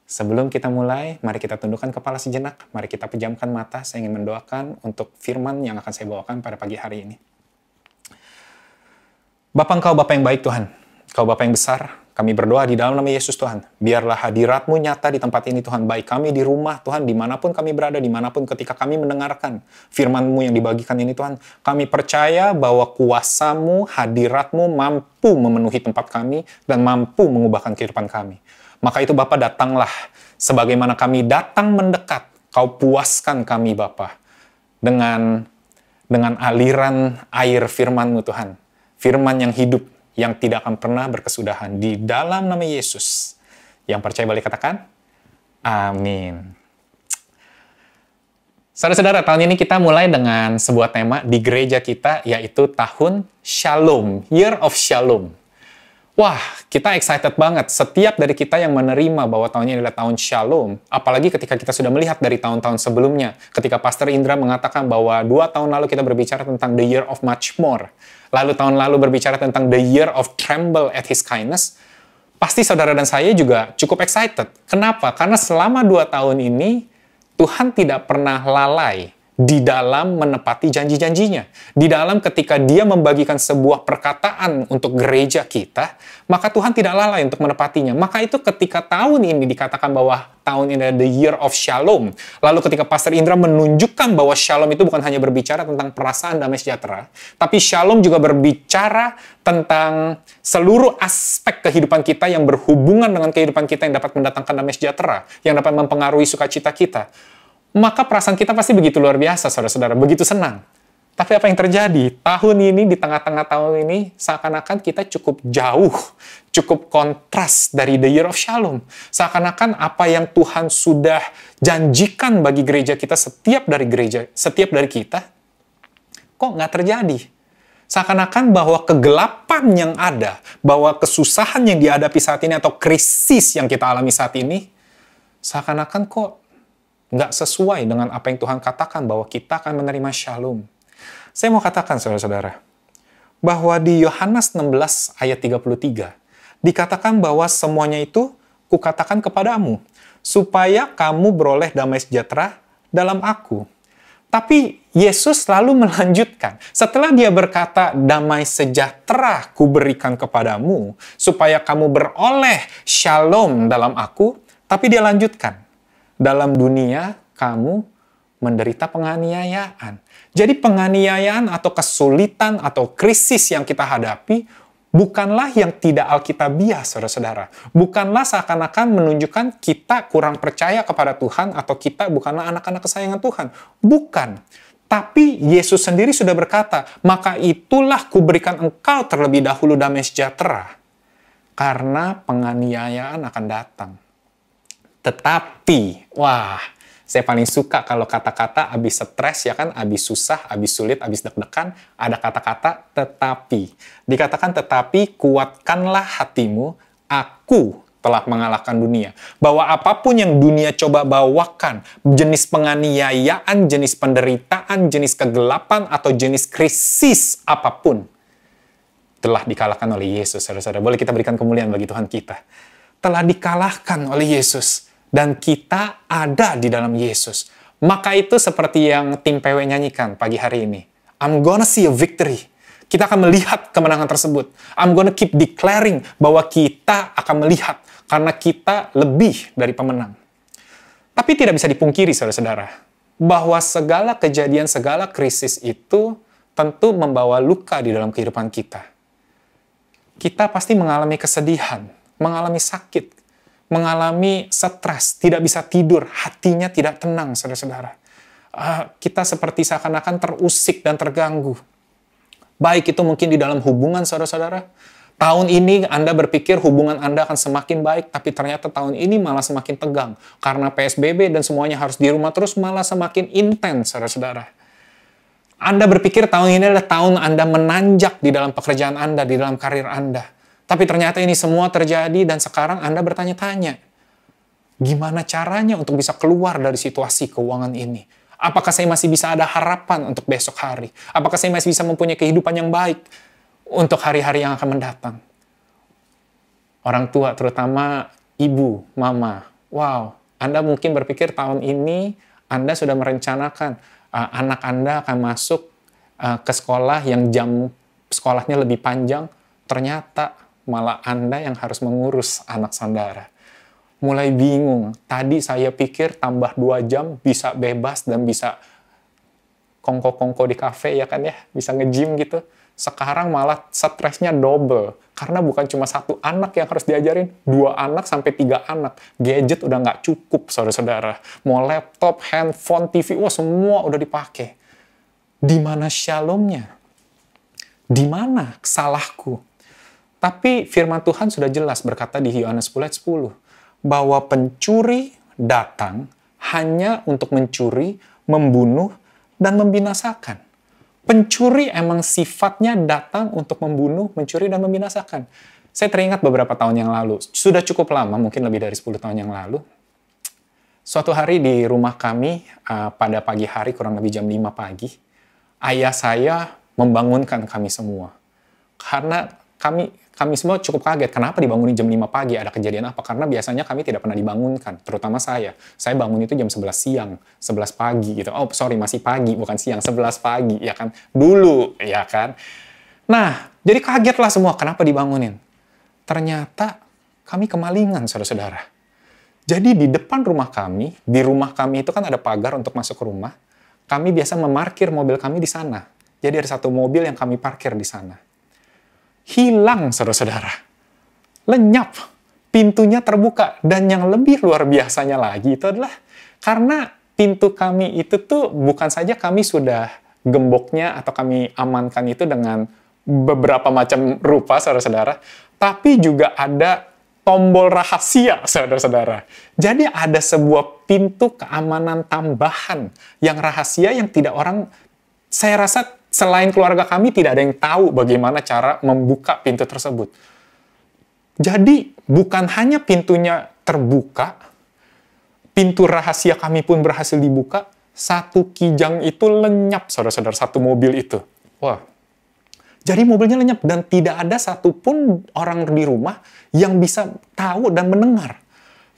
Sebelum kita mulai, mari kita tundukkan kepala sejenak. Mari kita pejamkan mata. Saya ingin mendoakan untuk firman yang akan saya bawakan pada pagi hari ini. Bapa, Engkau Bapa yang baik, Tuhan. Engkau Bapa yang besar. Kami berdoa di dalam nama Yesus, Tuhan. Biarlah hadirat-Mu nyata di tempat ini, Tuhan. Baik kami di rumah, Tuhan. Dimanapun kami berada, dimanapun ketika kami mendengarkan firman-Mu yang dibagikan ini, Tuhan. Kami percaya bahwa kuasa-Mu, hadirat-Mu mampu memenuhi tempat kami dan mampu mengubahkan kehidupan kami. Maka itu Bapa, datanglah sebagaimana kami datang mendekat. Kau puaskan kami Bapa dengan aliran air firman-Mu, Tuhan. Firman yang hidup, yang tidak akan pernah berkesudahan. Di dalam nama Yesus. Yang percaya boleh katakan, amin. Saudara-saudara, tahun ini kita mulai dengan sebuah tema di gereja kita, yaitu tahun Shalom, Year of Shalom. Wah, kita excited banget. Setiap dari kita yang menerima bahwa tahun ini adalah tahun Shalom, apalagi ketika kita sudah melihat dari tahun-tahun sebelumnya, ketika Pastor Indra mengatakan bahwa 2 tahun lalu kita berbicara tentang the year of much more, lalu tahun lalu berbicara tentang the year of tremble at His kindness, pasti saudara dan saya juga cukup excited. Kenapa? Karena selama 2 tahun ini, Tuhan tidak pernah lalai di dalam menepati janji-janjinya. Di dalam ketika dia membagikan sebuah perkataan untuk gereja kita, maka Tuhan tidak lalai untuk menepatinya. Maka itu ketika tahun ini dikatakan bahwa tahun ini adalah the year of shalom. Lalu ketika Pastor Indra menunjukkan bahwa shalom itu bukan hanya berbicara tentang perasaan damai sejahtera, tapi shalom juga berbicara tentang seluruh aspek kehidupan kita yang berhubungan dengan kehidupan kita yang dapat mendatangkan damai sejahtera, yang dapat mempengaruhi sukacita kita. Maka perasaan kita pasti begitu luar biasa, saudara-saudara, begitu senang. Tapi apa yang terjadi? Tahun ini, di tengah-tengah tahun ini, seakan-akan kita cukup jauh, cukup kontras dari the year of shalom. Seakan-akan apa yang Tuhan sudah janjikan bagi gereja kita, setiap dari kita, kok nggak terjadi? Seakan-akan bahwa kegelapan yang ada, bahwa kesusahan yang dihadapi saat ini, atau krisis yang kita alami saat ini, seakan-akan kok nggak sesuai dengan apa yang Tuhan katakan bahwa kita akan menerima shalom. Saya mau katakan, saudara-saudara, bahwa di Yohanes 16 ayat 33, dikatakan bahwa semuanya itu kukatakan kepadamu, supaya kamu beroleh damai sejahtera dalam aku. Tapi Yesus lalu melanjutkan, setelah dia berkata, damai sejahtera kuberikan kepadamu, supaya kamu beroleh shalom dalam aku, tapi dia lanjutkan, dalam dunia kamu menderita penganiayaan. Jadi penganiayaan atau kesulitan atau krisis yang kita hadapi bukanlah yang tidak alkitabiah, saudara-saudara. Bukanlah seakan-akan menunjukkan kita kurang percaya kepada Tuhan atau kita bukanlah anak-anak kesayangan Tuhan. Bukan. Tapi Yesus sendiri sudah berkata, maka itulah kuberikan engkau terlebih dahulu damai sejahtera. karena penganiayaan akan datang. Tetapi, wah, saya paling suka kalau kata-kata abis stres, ya kan, abis susah, abis sulit, abis deg-degan, ada kata-kata tetapi. Dikatakan tetapi, kuatkanlah hatimu, aku telah mengalahkan dunia. Bahwa apapun yang dunia coba bawakan, jenis penganiayaan, jenis penderitaan, jenis kegelapan, atau jenis krisis apapun, telah dikalahkan oleh Yesus. Saudara-saudara, boleh kita berikan kemuliaan bagi Tuhan kita. Telah dikalahkan oleh Yesus. Dan kita ada di dalam Yesus. Maka itu seperti yang tim PW nyanyikan pagi hari ini. I'm gonna see a victory. Kita akan melihat kemenangan tersebut. I'm gonna keep declaring bahwa kita akan melihat. Karena kita lebih dari pemenang. Tapi tidak bisa dipungkiri, saudara-saudara, bahwa segala kejadian, segala krisis itu tentu membawa luka di dalam kehidupan kita. Kita pasti mengalami kesedihan, mengalami sakit, mengalami stres, tidak bisa tidur, hatinya tidak tenang, saudara-saudara. Kita seperti seakan-akan terusik dan terganggu. Baik itu mungkin di dalam hubungan, saudara-saudara. Tahun ini Anda berpikir hubungan Anda akan semakin baik, tapi ternyata tahun ini malah semakin tegang. Karena PSBB dan semuanya harus di rumah terus, malah semakin intens, saudara-saudara. Anda berpikir tahun ini adalah tahun Anda menanjak di dalam pekerjaan Anda, di dalam karir Anda. Tapi ternyata ini semua terjadi dan sekarang Anda bertanya-tanya, gimana caranya untuk bisa keluar dari situasi keuangan ini? Apakah saya masih bisa ada harapan untuk besok hari? Apakah saya masih bisa mempunyai kehidupan yang baik untuk hari-hari yang akan mendatang? Orang tua, terutama ibu, mama, wow, Anda mungkin berpikir tahun ini Anda sudah merencanakan anak Anda akan masuk ke sekolah yang jam sekolahnya lebih panjang, ternyata malah Anda yang harus mengurus anak saudara. Mulai bingung, tadi saya pikir tambah 2 jam bisa bebas dan bisa kongko-kongko di kafe, ya kan ya, bisa nge-gym gitu. Sekarang malah stresnya double, karena bukan cuma 1 anak yang harus diajarin, 2 anak sampai 3 anak. Gadget udah nggak cukup, saudara-saudara. Mau laptop, handphone, TV, wah semua udah dipakai. Di mana shalomnya? Di mana salahku? Tapi firman Tuhan sudah jelas berkata di Yohanes 10 ayat 10, bahwa pencuri datang hanya untuk mencuri, membunuh, dan membinasakan. Pencuri emang sifatnya datang untuk membunuh, mencuri, dan membinasakan. Saya teringat beberapa tahun yang lalu, sudah cukup lama, mungkin lebih dari 10 tahun yang lalu, suatu hari di rumah kami, pada pagi hari, kurang lebih jam 5 pagi, ayah saya membangunkan kami semua. Karena kami semua cukup kaget, kenapa dibangunin jam 5 pagi, ada kejadian apa? Karena biasanya kami tidak pernah dibangunkan, terutama saya. Saya bangun itu jam 11 siang, 11 pagi gitu. Oh, sorry, masih pagi, bukan siang, 11 pagi, ya kan? Dulu, ya kan? Nah, jadi kagetlah semua, kenapa dibangunin? Ternyata kami kemalingan, saudara-saudara. Jadi di depan rumah kami, di rumah kami itu kan ada pagar untuk masuk ke rumah, kami biasa memarkir mobil kami di sana. Jadi ada 1 mobil yang kami parkir di sana. Hilang, saudara-saudara. Lenyap. Pintunya terbuka. Dan yang lebih luar biasanya lagi itu adalah karena pintu kami itu tuh bukan saja kami sudah gemboknya atau kami amankan itu dengan beberapa macam rupa, saudara-saudara, tapi juga ada tombol rahasia, saudara-saudara. Jadi ada sebuah pintu keamanan tambahan yang rahasia yang tidak orang, saya rasa selain keluarga kami, tidak ada yang tahu bagaimana cara membuka pintu tersebut. Jadi, bukan hanya pintunya terbuka, pintu rahasia kami pun berhasil dibuka, 1 kijang itu lenyap, saudara-saudara, 1 mobil itu. Wah. Jadi mobilnya lenyap, dan tidak ada satupun orang di rumah yang bisa tahu dan mendengar.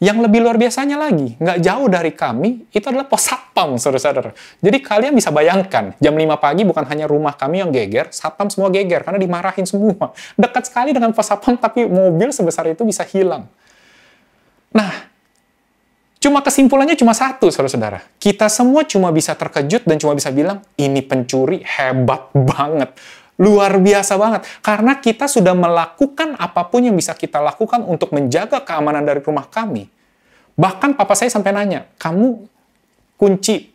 Yang lebih luar biasanya lagi, nggak jauh dari kami, itu adalah pos satpam, saudara-saudara. Jadi kalian bisa bayangkan, jam 5 pagi bukan hanya rumah kami yang geger, satpam semua geger, karena dimarahin semua. Dekat sekali dengan pos satpam, tapi mobil sebesar itu bisa hilang. Nah, cuma kesimpulannya cuma satu, saudara-saudara. Kita semua cuma bisa terkejut dan cuma bisa bilang, ini pencuri hebat banget. Luar biasa banget. Karena kita sudah melakukan apapun yang bisa kita lakukan untuk menjaga keamanan dari rumah kami. Bahkan papa saya sampai nanya, kamu kunci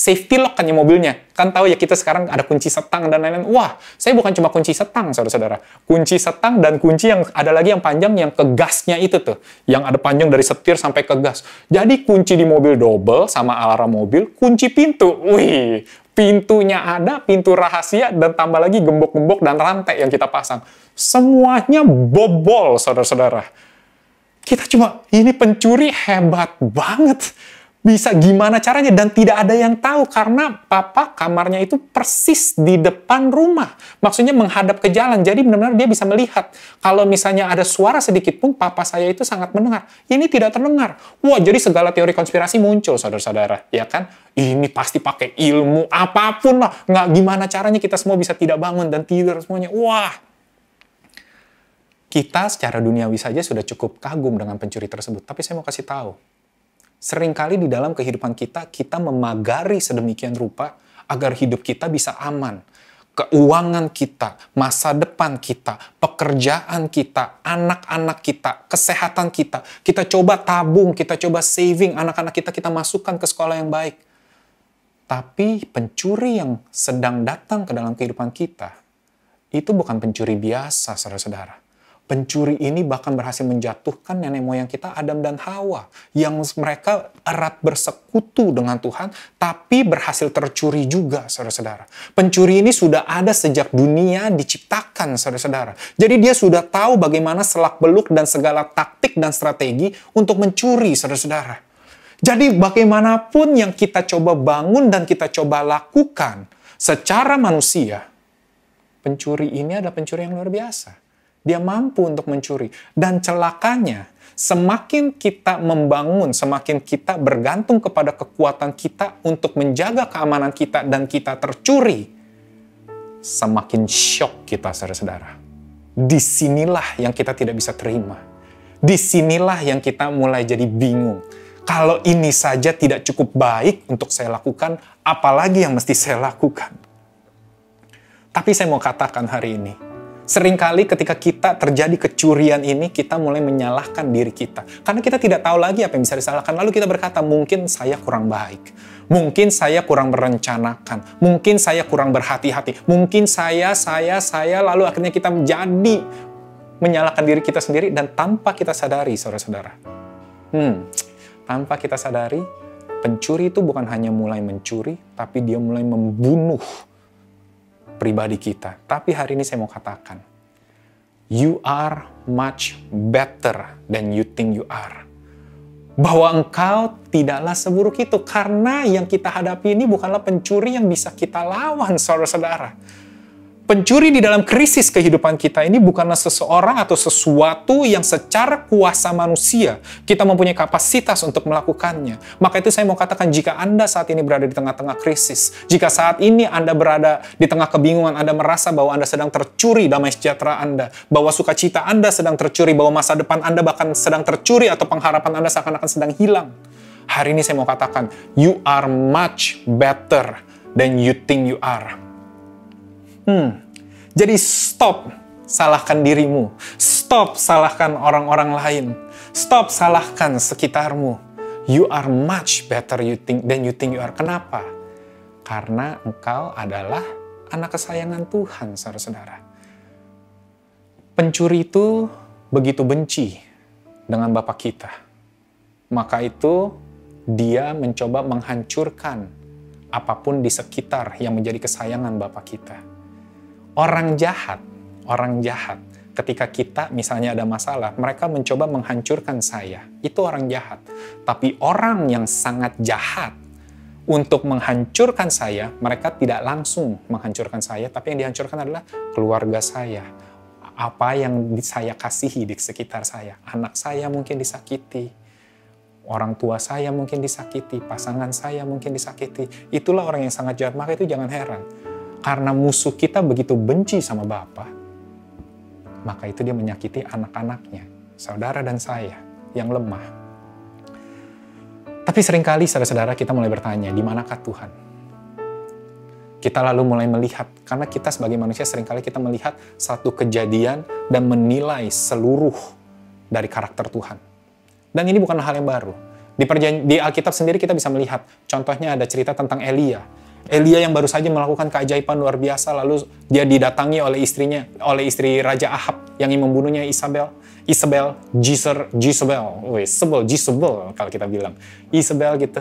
safety lock kan ya mobilnya. Kan tahu ya kita sekarang ada kunci setang dan lain-lain. Wah, saya bukan cuma kunci setang, saudara-saudara. Kunci setang dan kunci yang ada lagi yang panjang yang ke gasnya itu tuh. Yang ada panjang dari setir sampai ke gas. Jadi kunci di mobil double sama alarm mobil, kunci pintu. Wih, pintunya ada, pintu rahasia, dan tambah lagi gembok-gembok dan rantai yang kita pasang. Semuanya bobol, saudara-saudara. Kita cuma, ini pencuri hebat banget. Bisa gimana caranya? Dan tidak ada yang tahu karena papa kamarnya itu persis di depan rumah. Maksudnya menghadap ke jalan. Jadi benar-benar dia bisa melihat. Kalau misalnya ada suara sedikit pun, papa saya itu sangat mendengar. Ini tidak terdengar. Wah, jadi segala teori konspirasi muncul, saudara-saudara. Ya kan? Ini pasti pakai ilmu apapun lah. Nggak gimana caranya kita semua bisa tidak bangun dan tidur semuanya. Wah. Kita secara duniawi saja sudah cukup kagum dengan pencuri tersebut. Tapi saya mau kasih tahu. Seringkali di dalam kehidupan kita, kita memagari sedemikian rupa agar hidup kita bisa aman. Keuangan kita, masa depan kita, pekerjaan kita, anak-anak kita, kesehatan kita. Kita coba tabung, kita coba saving anak-anak kita masukkan ke sekolah yang baik. Tapi pencuri yang sedang datang ke dalam kehidupan kita, itu bukan pencuri biasa, saudara-saudara. Pencuri ini bahkan berhasil menjatuhkan nenek moyang kita, Adam dan Hawa, yang mereka erat bersekutu dengan Tuhan, tapi berhasil tercuri juga, saudara-saudara. Pencuri ini sudah ada sejak dunia diciptakan, saudara-saudara. Jadi dia sudah tahu bagaimana selak-beluk dan segala taktik dan strategi untuk mencuri, saudara-saudara. Jadi bagaimanapun yang kita coba bangun dan kita coba lakukan secara manusia, pencuri ini adalah pencuri yang luar biasa. Dia mampu untuk mencuri. Dan celakanya, semakin kita membangun, semakin kita bergantung kepada kekuatan kita untuk menjaga keamanan kita dan kita tercuri, semakin syok kita, saudara-saudara. Disinilah yang kita tidak bisa terima. Disinilah yang kita mulai jadi bingung. Kalau ini saja tidak cukup baik untuk saya lakukan, apalagi yang mesti saya lakukan. Tapi saya mau katakan hari ini, seringkali ketika kita terjadi kecurian ini, kita mulai menyalahkan diri kita. Karena kita tidak tahu lagi apa yang bisa disalahkan. Lalu kita berkata, mungkin saya kurang baik. Mungkin saya kurang merencanakan. Mungkin saya kurang berhati-hati. Mungkin saya, lalu akhirnya kita menjadi menyalahkan diri kita sendiri. Dan tanpa kita sadari, saudara-saudara. Tanpa kita sadari, pencuri itu bukan hanya mulai mencuri, tapi dia mulai membunuh pribadi kita. Tapi hari ini saya mau katakan, you are much better than you think you are. Bahwa engkau tidaklah seburuk itu. Karena yang kita hadapi ini bukanlah pencuri yang bisa kita lawan, saudara-saudara. Pencuri di dalam krisis kehidupan kita ini bukanlah seseorang atau sesuatu yang secara kuasa manusia kita mempunyai kapasitas untuk melakukannya. Maka itu saya mau katakan, jika Anda saat ini berada di tengah-tengah krisis, jika saat ini Anda berada di tengah kebingungan, Anda merasa bahwa Anda sedang tercuri damai sejahtera Anda, bahwa sukacita Anda sedang tercuri, bahwa masa depan Anda bahkan sedang tercuri atau pengharapan Anda seakan-akan sedang hilang. Hari ini saya mau katakan, you are much better than you think you are. Jadi stop salahkan dirimu. Stop salahkan orang-orang lain. Stop salahkan sekitarmu. You are much better than you think you are. Kenapa? Karena engkau adalah anak kesayangan Tuhan, saudara-saudara. Pencuri itu begitu benci dengan Bapa kita. Maka itu dia mencoba menghancurkan apapun di sekitar yang menjadi kesayangan Bapa kita. Orang jahat, ketika kita misalnya ada masalah, mereka mencoba menghancurkan saya. Itu orang jahat. Tapi orang yang sangat jahat untuk menghancurkan saya, mereka tidak langsung menghancurkan saya, tapi yang dihancurkan adalah keluarga saya. Apa yang saya kasihi di sekitar saya. Anak saya mungkin disakiti. Orang tua saya mungkin disakiti. Pasangan saya mungkin disakiti. Itulah orang yang sangat jahat. Maka itu jangan heran. Karena musuh kita begitu benci sama Bapa, maka itu dia menyakiti anak-anaknya, saudara dan saya yang lemah. Tapi seringkali saudara-saudara kita mulai bertanya, di manakah Tuhan? Kita lalu mulai melihat, karena kita sebagai manusia seringkali kita melihat satu kejadian dan menilai seluruh dari karakter Tuhan. Dan ini bukan hal yang baru. Di Alkitab sendiri kita bisa melihat, contohnya ada cerita tentang Elia. Elia yang baru saja melakukan keajaiban luar biasa, lalu dia didatangi oleh istri Raja Ahab yang ingin membunuhnya, Jezebel kalau kita bilang. Jezebel gitu.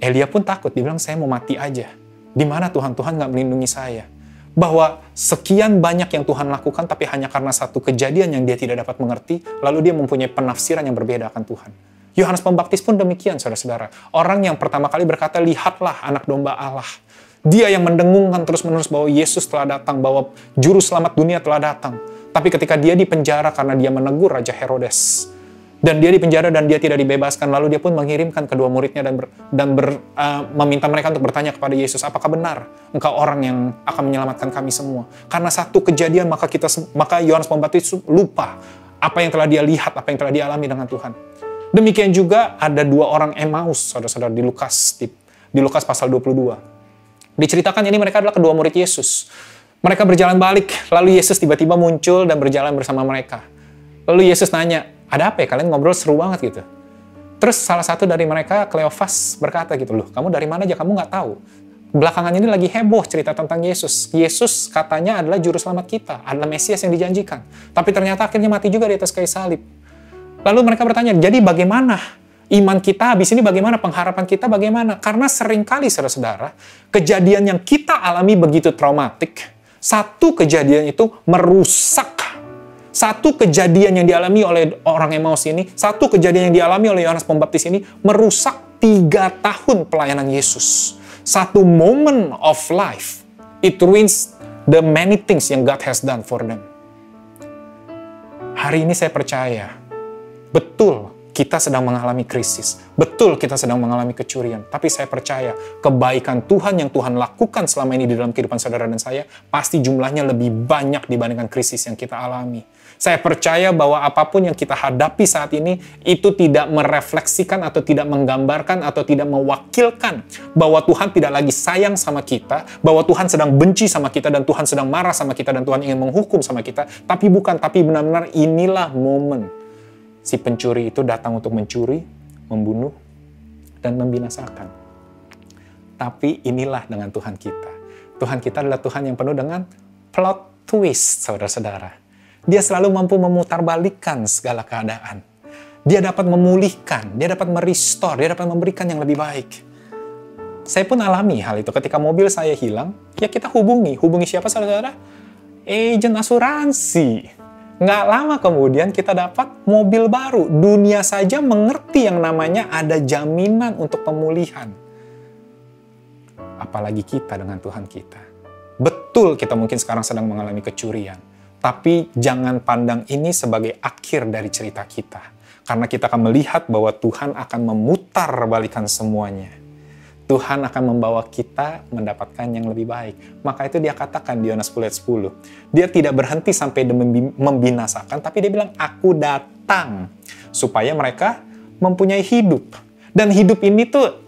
Elia pun takut, dia bilang saya mau mati aja. Di mana Tuhan nggak melindungi saya? Bahwa sekian banyak yang Tuhan lakukan, tapi hanya karena satu kejadian yang dia tidak dapat mengerti, lalu dia mempunyai penafsiran yang berbeda akan Tuhan. Yohanes Pembaptis pun demikian, saudara-saudara. Orang yang pertama kali berkata, lihatlah anak domba Allah. Dia yang mendengungkan terus-menerus bahwa Yesus telah datang, bahwa juru selamat dunia telah datang. Tapi ketika dia dipenjara karena dia menegur Raja Herodes, dan dia dipenjara dan dia tidak dibebaskan, lalu dia pun mengirimkan kedua muridnya dan meminta mereka untuk bertanya kepada Yesus, apakah benar engkau orang yang akan menyelamatkan kami semua? Karena satu kejadian maka Yohanes Pembaptis lupa apa yang telah dia lihat, apa yang telah dia alami dengan Tuhan. Demikian juga ada dua orang Emmaus, saudara-saudara, di Lukas pasal 22. Diceritakan ini mereka adalah kedua murid Yesus. Mereka berjalan balik, lalu Yesus tiba-tiba muncul dan berjalan bersama mereka. Lalu Yesus nanya, ada apa ya? Kalian ngobrol seru banget gitu. Terus salah satu dari mereka, Kleofas, berkata gitu, loh kamu dari mana aja, kamu nggak tahu. Belakangan ini lagi heboh cerita tentang Yesus. Yesus katanya adalah juru selamat kita, adalah Mesias yang dijanjikan. Tapi ternyata akhirnya mati juga di atas kayu salib. Lalu mereka bertanya, jadi bagaimana iman kita habis ini, bagaimana pengharapan kita, bagaimana? Karena seringkali, saudara-saudara, kejadian yang kita alami begitu traumatik, satu kejadian itu merusak. Satu kejadian yang dialami oleh orang Emmaus ini, satu kejadian yang dialami oleh Yohanes Pembaptis ini, merusak 3 tahun pelayanan Yesus. Satu moment of life, it ruins the many things yang God has done for them. Hari ini saya percaya, betul, kita sedang mengalami krisis. Betul, kita sedang mengalami kecurian. Tapi saya percaya, kebaikan Tuhan yang Tuhan lakukan selama ini di dalam kehidupan saudara dan saya, pasti jumlahnya lebih banyak dibandingkan krisis yang kita alami. Saya percaya bahwa apapun yang kita hadapi saat ini, itu tidak merefleksikan atau tidak menggambarkan atau tidak mewakilkan bahwa Tuhan tidak lagi sayang sama kita, bahwa Tuhan sedang benci sama kita, dan Tuhan sedang marah sama kita, dan Tuhan ingin menghukum sama kita. Tapi bukan, tapi benar-benar inilah momen si pencuri itu datang untuk mencuri, membunuh, dan membinasakan. Tapi inilah dengan Tuhan kita. Tuhan kita adalah Tuhan yang penuh dengan plot twist, saudara-saudara. Dia selalu mampu memutarbalikkan segala keadaan. Dia dapat memulihkan, dia dapat merestore, dia dapat memberikan yang lebih baik. Saya pun alami hal itu. Ketika mobil saya hilang, ya kita hubungi. Hubungi siapa, saudara? Agen asuransi. Nggak lama kemudian kita dapat mobil baru. Dunia saja mengerti yang namanya ada jaminan untuk pemulihan. Apalagi kita dengan Tuhan kita. Betul kita mungkin sekarang sedang mengalami kecurian. Tapi jangan pandang ini sebagai akhir dari cerita kita. Karena kita akan melihat bahwa Tuhan akan memutarbalikan semuanya. Tuhan akan membawa kita mendapatkan yang lebih baik. Maka itu dia katakan di Yohanes 10 ayat 10. Dia tidak berhenti sampai membinasakan, tapi dia bilang, aku datang supaya mereka mempunyai hidup. Dan hidup ini tuh,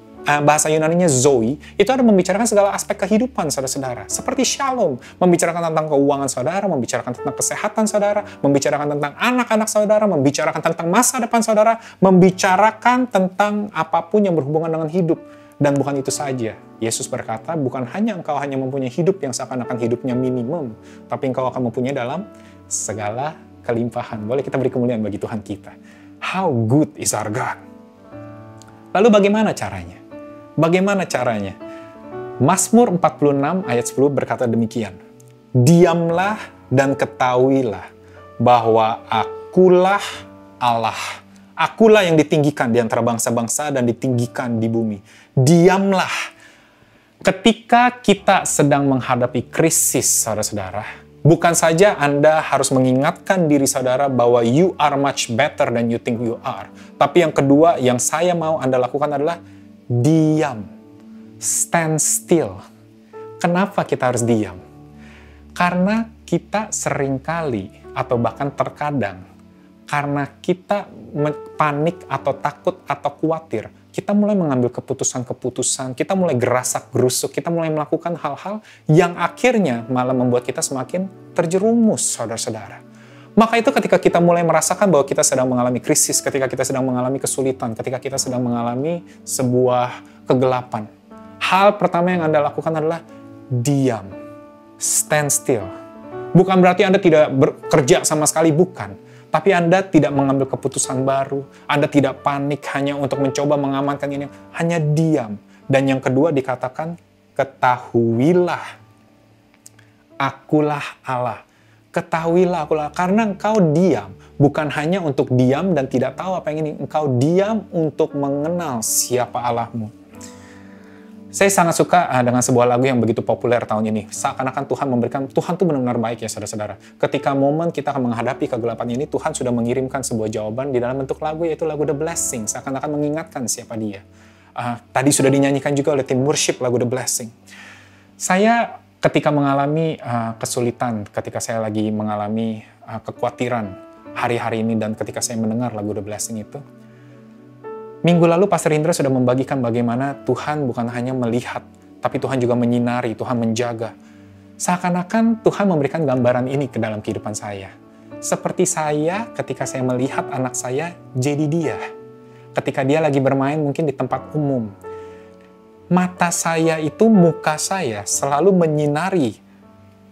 bahasa Yunaninya zoe, itu ada membicarakan segala aspek kehidupan saudara-saudara. Seperti shalom, membicarakan tentang keuangan saudara, membicarakan tentang kesehatan saudara, membicarakan tentang anak-anak saudara, membicarakan tentang masa depan saudara, membicarakan tentang apapun yang berhubungan dengan hidup. Dan bukan itu saja. Yesus berkata, bukan hanya engkau hanya mempunyai hidup yang seakan-akan hidupnya minimum, tapi engkau akan mempunyai dalam segala kelimpahan. Boleh kita beri kemuliaan bagi Tuhan kita. How good is our God? Lalu bagaimana caranya? Bagaimana caranya? Mazmur 46 ayat 10 berkata demikian. Diamlah dan ketahuilah bahwa akulah Allah. Akulah yang ditinggikan di antara bangsa-bangsa dan ditinggikan di bumi. Diamlah. Ketika kita sedang menghadapi krisis, saudara-saudara, bukan saja Anda harus mengingatkan diri saudara bahwa you are much better than you think you are. Tapi yang kedua yang saya mau Anda lakukan adalah diam, stand still. Kenapa kita harus diam? Karena kita seringkali atau bahkan terkadang karena kita panik atau takut atau khawatir, kita mulai mengambil keputusan-keputusan, kita mulai gerasak-gerusuk, kita mulai melakukan hal-hal yang akhirnya malah membuat kita semakin terjerumus, saudara-saudara. Maka itu ketika kita mulai merasakan bahwa kita sedang mengalami krisis, ketika kita sedang mengalami kesulitan, ketika kita sedang mengalami sebuah kegelapan, hal pertama yang Anda lakukan adalah diam, stand still. Bukan berarti Anda tidak bekerja sama sekali, bukan. Tapi Anda tidak mengambil keputusan baru, Anda tidak panik hanya untuk mencoba mengamankan ini, hanya diam. Dan yang kedua dikatakan, ketahuilah, akulah Allah. Ketahuilah akulah, karena engkau diam, bukan hanya untuk diam dan tidak tahu apa yang ini, engkau diam untuk mengenal siapa Allahmu. Saya sangat suka dengan sebuah lagu yang begitu populer tahun ini. Seakan-akan Tuhan tuh benar-benar baik ya saudara-saudara. Ketika momen kita akan menghadapi kegelapan ini, Tuhan sudah mengirimkan sebuah jawaban di dalam bentuk lagu, yaitu lagu The Blessing. Seakan-akan mengingatkan siapa dia. Tadi sudah dinyanyikan juga oleh tim worship lagu The Blessing. Saya ketika mengalami kesulitan, ketika saya lagi mengalami kekhawatiran hari-hari ini, dan ketika saya mendengar lagu The Blessing itu, minggu lalu Pastor Indra sudah membagikan bagaimana Tuhan bukan hanya melihat, tapi Tuhan juga menyinari, Tuhan menjaga. Seakan-akan Tuhan memberikan gambaran ini ke dalam kehidupan saya. Seperti saya ketika saya melihat anak saya jadi dia. Ketika dia lagi bermain mungkin di tempat umum. Mata saya itu, muka saya selalu menyinari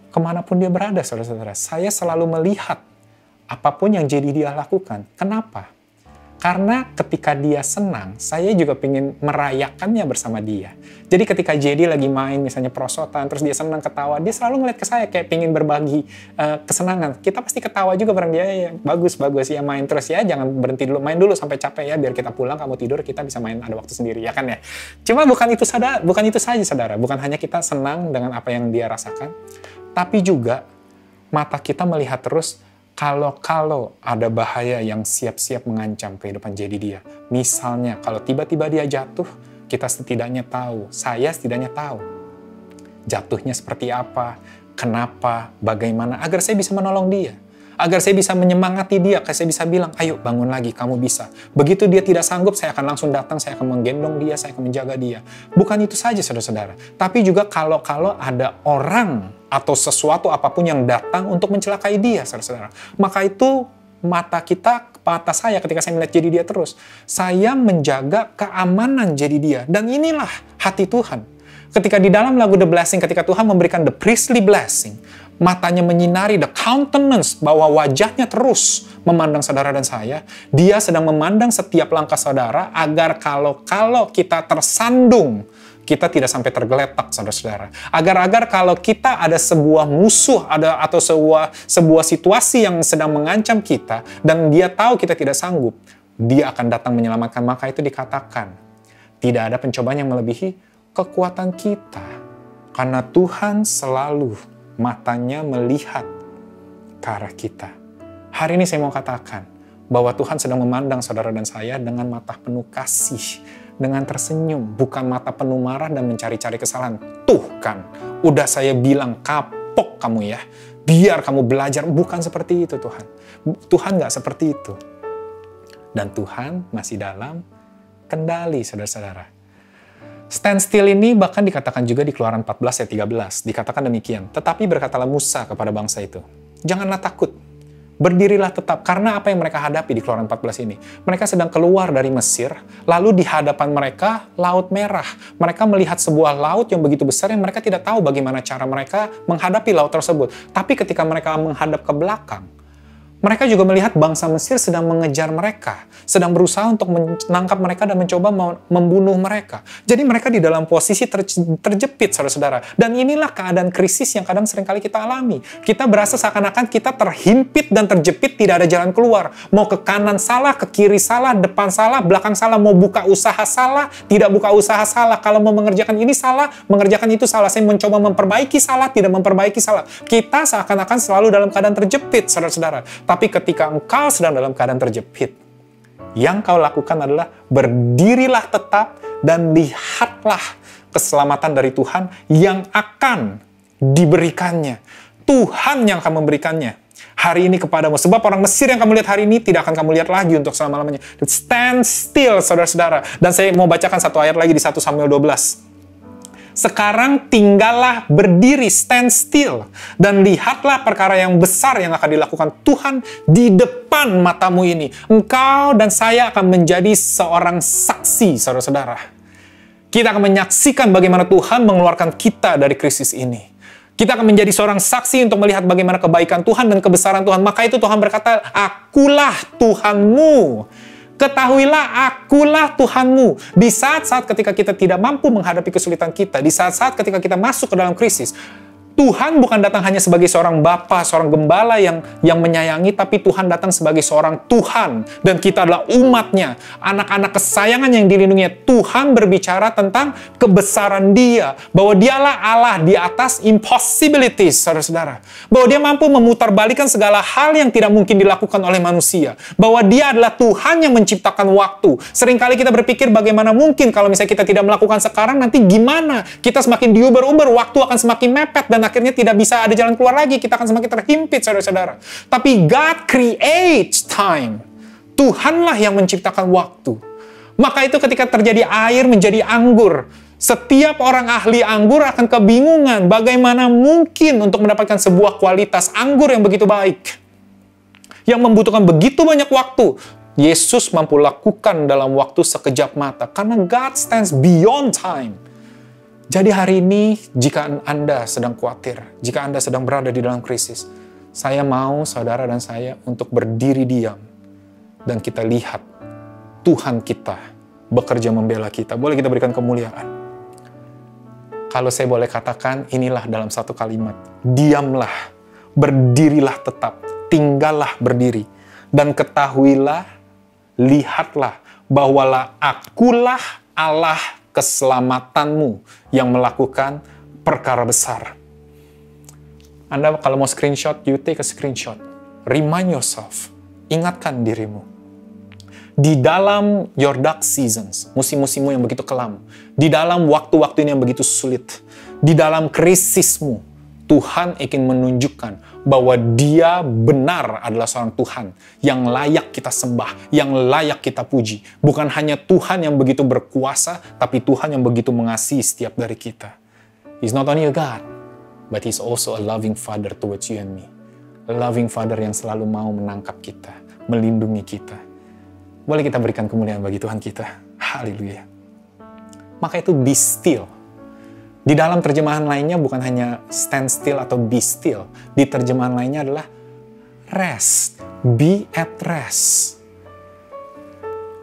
kemanapun dia berada, saudara-saudara. Saya selalu melihat apapun yang jadi dia lakukan. Kenapa? Karena ketika dia senang, saya juga pengen merayakannya bersama dia. Jadi ketika JD lagi main misalnya perosotan, terus dia senang ketawa, dia selalu ngeliat ke saya kayak pengen berbagi kesenangan. Kita pasti ketawa juga bareng dia, ya bagus ya main terus ya, jangan berhenti dulu, main dulu sampai capek ya, biar kita pulang, kamu tidur, kita bisa main ada waktu sendiri, ya kan ya. Cuma bukan itu saja saudara, bukan hanya kita senang dengan apa yang dia rasakan, tapi juga mata kita melihat terus kalau ada bahaya yang siap-siap mengancam kehidupan jadi dia. Misalnya, kalau tiba-tiba dia jatuh, kita setidaknya tahu, saya setidaknya tahu jatuhnya seperti apa, kenapa, bagaimana, agar saya bisa menolong dia. Agar saya bisa menyemangati dia, saya bisa bilang, ayo bangun lagi, kamu bisa. Begitu dia tidak sanggup, saya akan langsung datang, saya akan menggendong dia, saya akan menjaga dia. Bukan itu saja saudara-saudara, tapi juga kalau ada orang atau sesuatu apapun yang datang untuk mencelakai dia, saudara-saudara. Maka itu mata saya ketika saya melihat jadi dia terus. Saya menjaga keamanan jadi dia. Dan inilah hati Tuhan. Ketika di dalam lagu The Blessing, ketika Tuhan memberikan the priestly blessing, matanya menyinari the countenance, bahwa wajahnya terus memandang saudara dan saya. Dia sedang memandang setiap langkah saudara, agar kalau kita tersandung, kita tidak sampai tergeletak, saudara-saudara. Agar kalau kita ada sebuah musuh, atau sebuah situasi yang sedang mengancam kita, dan dia tahu kita tidak sanggup, dia akan datang menyelamatkan. Maka itu dikatakan, tidak ada pencobaan yang melebihi kekuatan kita. Karena Tuhan selalu matanya melihat ke arah kita. Hari ini saya mau katakan bahwa Tuhan sedang memandang saudara dan saya dengan mata penuh kasih, dengan tersenyum, bukan mata penuh marah dan mencari-cari kesalahan. Tuh kan, udah saya bilang kapok kamu ya, biar kamu belajar. Bukan seperti itu Tuhan. Tuhan nggak seperti itu. Dan Tuhan masih dalam kendali, saudara-saudara. Stand still ini bahkan dikatakan juga di Keluaran 14 ayat 13. Dikatakan demikian. Tetapi berkatalah Musa kepada bangsa itu, janganlah takut, berdirilah tetap. Karena apa yang mereka hadapi di Keluaran 14 ini? Mereka sedang keluar dari Mesir, lalu di hadapan mereka Laut Merah. Mereka melihat sebuah laut yang begitu besar yang mereka tidak tahu bagaimana cara mereka menghadapi laut tersebut. Tapi ketika mereka menghadap ke belakang, mereka juga melihat bangsa Mesir sedang mengejar mereka, sedang berusaha untuk menangkap mereka dan mencoba membunuh mereka. Jadi mereka di dalam posisi terjepit, saudara-saudara. Dan inilah keadaan krisis yang kadang seringkali kita alami. Kita berasa seakan-akan kita terhimpit dan terjepit, tidak ada jalan keluar. Mau ke kanan salah, ke kiri salah, depan salah, belakang salah, mau buka usaha salah, tidak buka usaha salah. Kalau mau mengerjakan ini salah, mengerjakan itu salah. Saya mencoba memperbaiki salah, tidak memperbaiki salah. Kita seakan-akan selalu dalam keadaan terjepit, saudara-saudara. Tapi ketika engkau sedang dalam keadaan terjepit, yang kau lakukan adalah berdirilah tetap dan lihatlah keselamatan dari Tuhan yang akan diberikannya. Tuhan yang akan memberikannya hari ini kepadamu. Sebab orang Mesir yang kamu lihat hari ini tidak akan kamu lihat lagi untuk selama-lamanya. Stand still, saudara-saudara. Dan saya mau bacakan satu ayat lagi di 1 Samuel 12. Sekarang tinggallah berdiri, stand still. Dan lihatlah perkara yang besar yang akan dilakukan Tuhan di depan matamu ini. Engkau dan saya akan menjadi seorang saksi, saudara-saudara. Kita akan menyaksikan bagaimana Tuhan mengeluarkan kita dari krisis ini. Kita akan menjadi seorang saksi untuk melihat bagaimana kebaikan Tuhan dan kebesaran Tuhan. Maka itu Tuhan berkata, akulah Tuhanmu. Ketahuilah akulah Tuhanmu. Di saat-saat ketika kita tidak mampu menghadapi kesulitan kita, di saat-saat ketika kita masuk ke dalam krisis, Tuhan bukan datang hanya sebagai seorang bapa, seorang gembala yang menyayangi, tapi Tuhan datang sebagai seorang Tuhan. Dan kita adalah umatnya, anak-anak kesayangan yang dilindungi. Tuhan berbicara tentang kebesaran Dia, bahwa Dialah Allah di atas impossibilities, saudara-saudara. Bahwa Dia mampu memutarbalikkan segala hal yang tidak mungkin dilakukan oleh manusia. Bahwa Dia adalah Tuhan yang menciptakan waktu. Seringkali kita berpikir bagaimana mungkin kalau misalnya kita tidak melakukan sekarang, nanti gimana? Kita semakin diuber-uber, waktu akan semakin mepet, dan akhirnya tidak bisa ada jalan keluar lagi. Kita akan semakin terhimpit, saudara-saudara. Tapi God creates time. Tuhanlah yang menciptakan waktu. Maka itu ketika terjadi air menjadi anggur, setiap orang ahli anggur akan kebingungan bagaimana mungkin untuk mendapatkan sebuah kualitas anggur yang begitu baik, yang membutuhkan begitu banyak waktu. Yesus mampu lakukan dalam waktu sekejap mata, karena God stands beyond time. Jadi hari ini, jika Anda sedang khawatir, jika Anda sedang berada di dalam krisis, saya mau saudara dan saya untuk berdiri diam. Dan kita lihat Tuhan kita bekerja membela kita. Boleh kita berikan kemuliaan. Kalau saya boleh katakan, inilah dalam satu kalimat. Diamlah, berdirilah tetap, tinggallah berdiri. Dan ketahuilah, lihatlah, bahwalah akulah Allah keselamatanmu yang melakukan perkara besar. Anda kalau mau screenshot, you take a screenshot. Remind yourself. Ingatkan dirimu. Di dalam your dark seasons, musim-musimmu yang begitu kelam, di dalam waktu-waktu ini yang begitu sulit, di dalam krisismu, Tuhan ingin menunjukkan bahwa Dia benar adalah seorang Tuhan yang layak kita sembah, yang layak kita puji. Bukan hanya Tuhan yang begitu berkuasa, tapi Tuhan yang begitu mengasihi setiap dari kita. He's not only a God, but He's also a loving Father towards you and me. A loving Father yang selalu mau menangkap kita, melindungi kita. Boleh kita berikan kemuliaan bagi Tuhan kita. Haleluya. Maka itu be still. Di dalam terjemahan lainnya bukan hanya stand still atau be still. Di terjemahan lainnya adalah rest. Be at rest.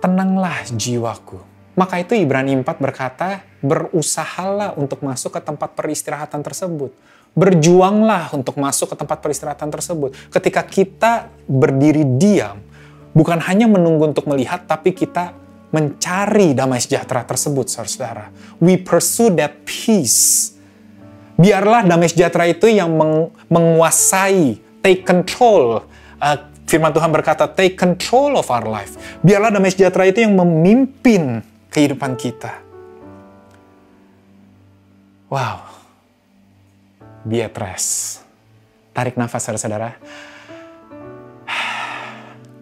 Tenanglah jiwaku. Maka itu Ibrani 4 berkata, berusahalah untuk masuk ke tempat peristirahatan tersebut. Berjuanglah untuk masuk ke tempat peristirahatan tersebut. Ketika kita berdiri diam, bukan hanya menunggu untuk melihat, tapi kita mencari damai sejahtera tersebut, saudara-saudara. We pursue that peace. Biarlah damai sejahtera itu yang menguasai, take control. Firman Tuhan berkata, take control of our life. Biarlah damai sejahtera itu yang memimpin kehidupan kita. Wow. Be at rest. Tarik nafas, saudara-saudara.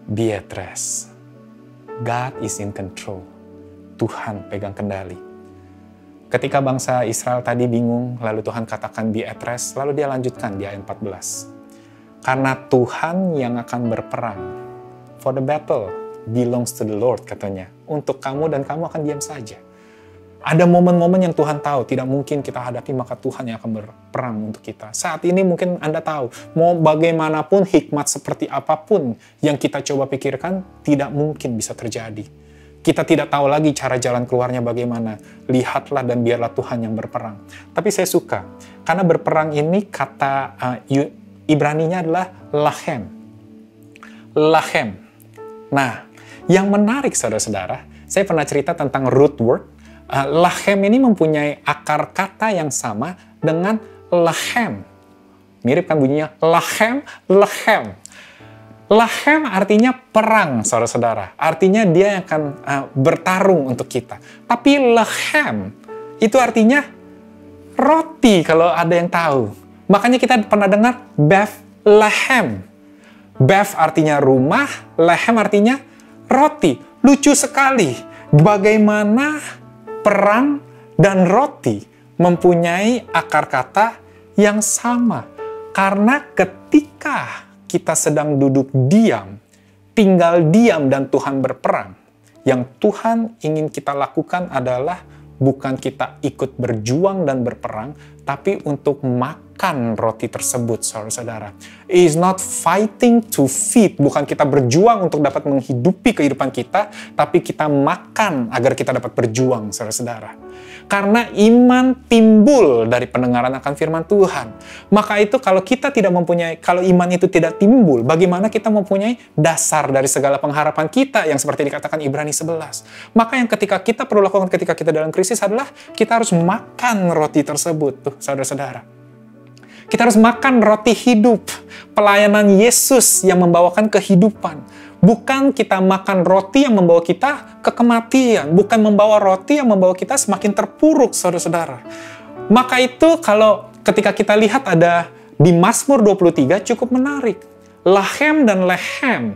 Be at rest. God is in control. Tuhan pegang kendali. Ketika bangsa Israel tadi bingung, lalu Tuhan katakan be at rest, lalu dia lanjutkan di ayat 14. Karena Tuhan yang akan berperang. For the battle belongs to the Lord, katanya. Untuk kamu dan kamu akan diam saja. Ada momen-momen yang Tuhan tahu tidak mungkin kita hadapi, maka Tuhan yang akan berperang untuk kita. Saat ini mungkin Anda tahu, mau bagaimanapun hikmat seperti apapun yang kita coba pikirkan, tidak mungkin bisa terjadi. Kita tidak tahu lagi cara jalan keluarnya bagaimana. Lihatlah dan biarlah Tuhan yang berperang. Tapi saya suka, karena berperang ini kata Ibraninya adalah lahem. Lahem. Nah, yang menarik saudara-saudara, saya pernah cerita tentang root word. Lahem ini mempunyai akar kata yang sama dengan lahem. Mirip kan bunyinya? Lahem, lahem. Lahem artinya perang, saudara-saudara. Artinya dia akan bertarung untuk kita. Tapi lahem itu artinya roti, kalau ada yang tahu. Makanya kita pernah dengar Bethlehem. Beth artinya rumah, lahem artinya roti. Lucu sekali. Bagaimana perang dan roti mempunyai akar kata yang sama. Karena ketika kita sedang duduk diam, tinggal diam dan Tuhan berperang, yang Tuhan ingin kita lakukan adalah bukan kita ikut berjuang dan berperang, tapi untuk makan roti tersebut, saudara-saudara. It is not fighting to feed, bukan kita berjuang untuk dapat menghidupi kehidupan kita, tapi kita makan agar kita dapat berjuang, saudara-saudara. Karena iman timbul dari pendengaran akan firman Tuhan. Maka itu kalau kita tidak mempunyai, kalau iman itu tidak timbul, bagaimana kita mempunyai dasar dari segala pengharapan kita yang seperti dikatakan Ibrani 11. Maka yang ketika kita perlu lakukan ketika kita dalam krisis adalah kita harus makan roti tersebut, tuh saudara-saudara. Kita harus makan roti hidup, pelayanan Yesus yang membawakan kehidupan. Bukan kita makan roti yang membawa kita ke kematian. Bukan membawa roti yang membawa kita semakin terpuruk, saudara-saudara. Maka itu kalau ketika kita lihat ada di Mazmur 23 cukup menarik. Lahem dan lehem,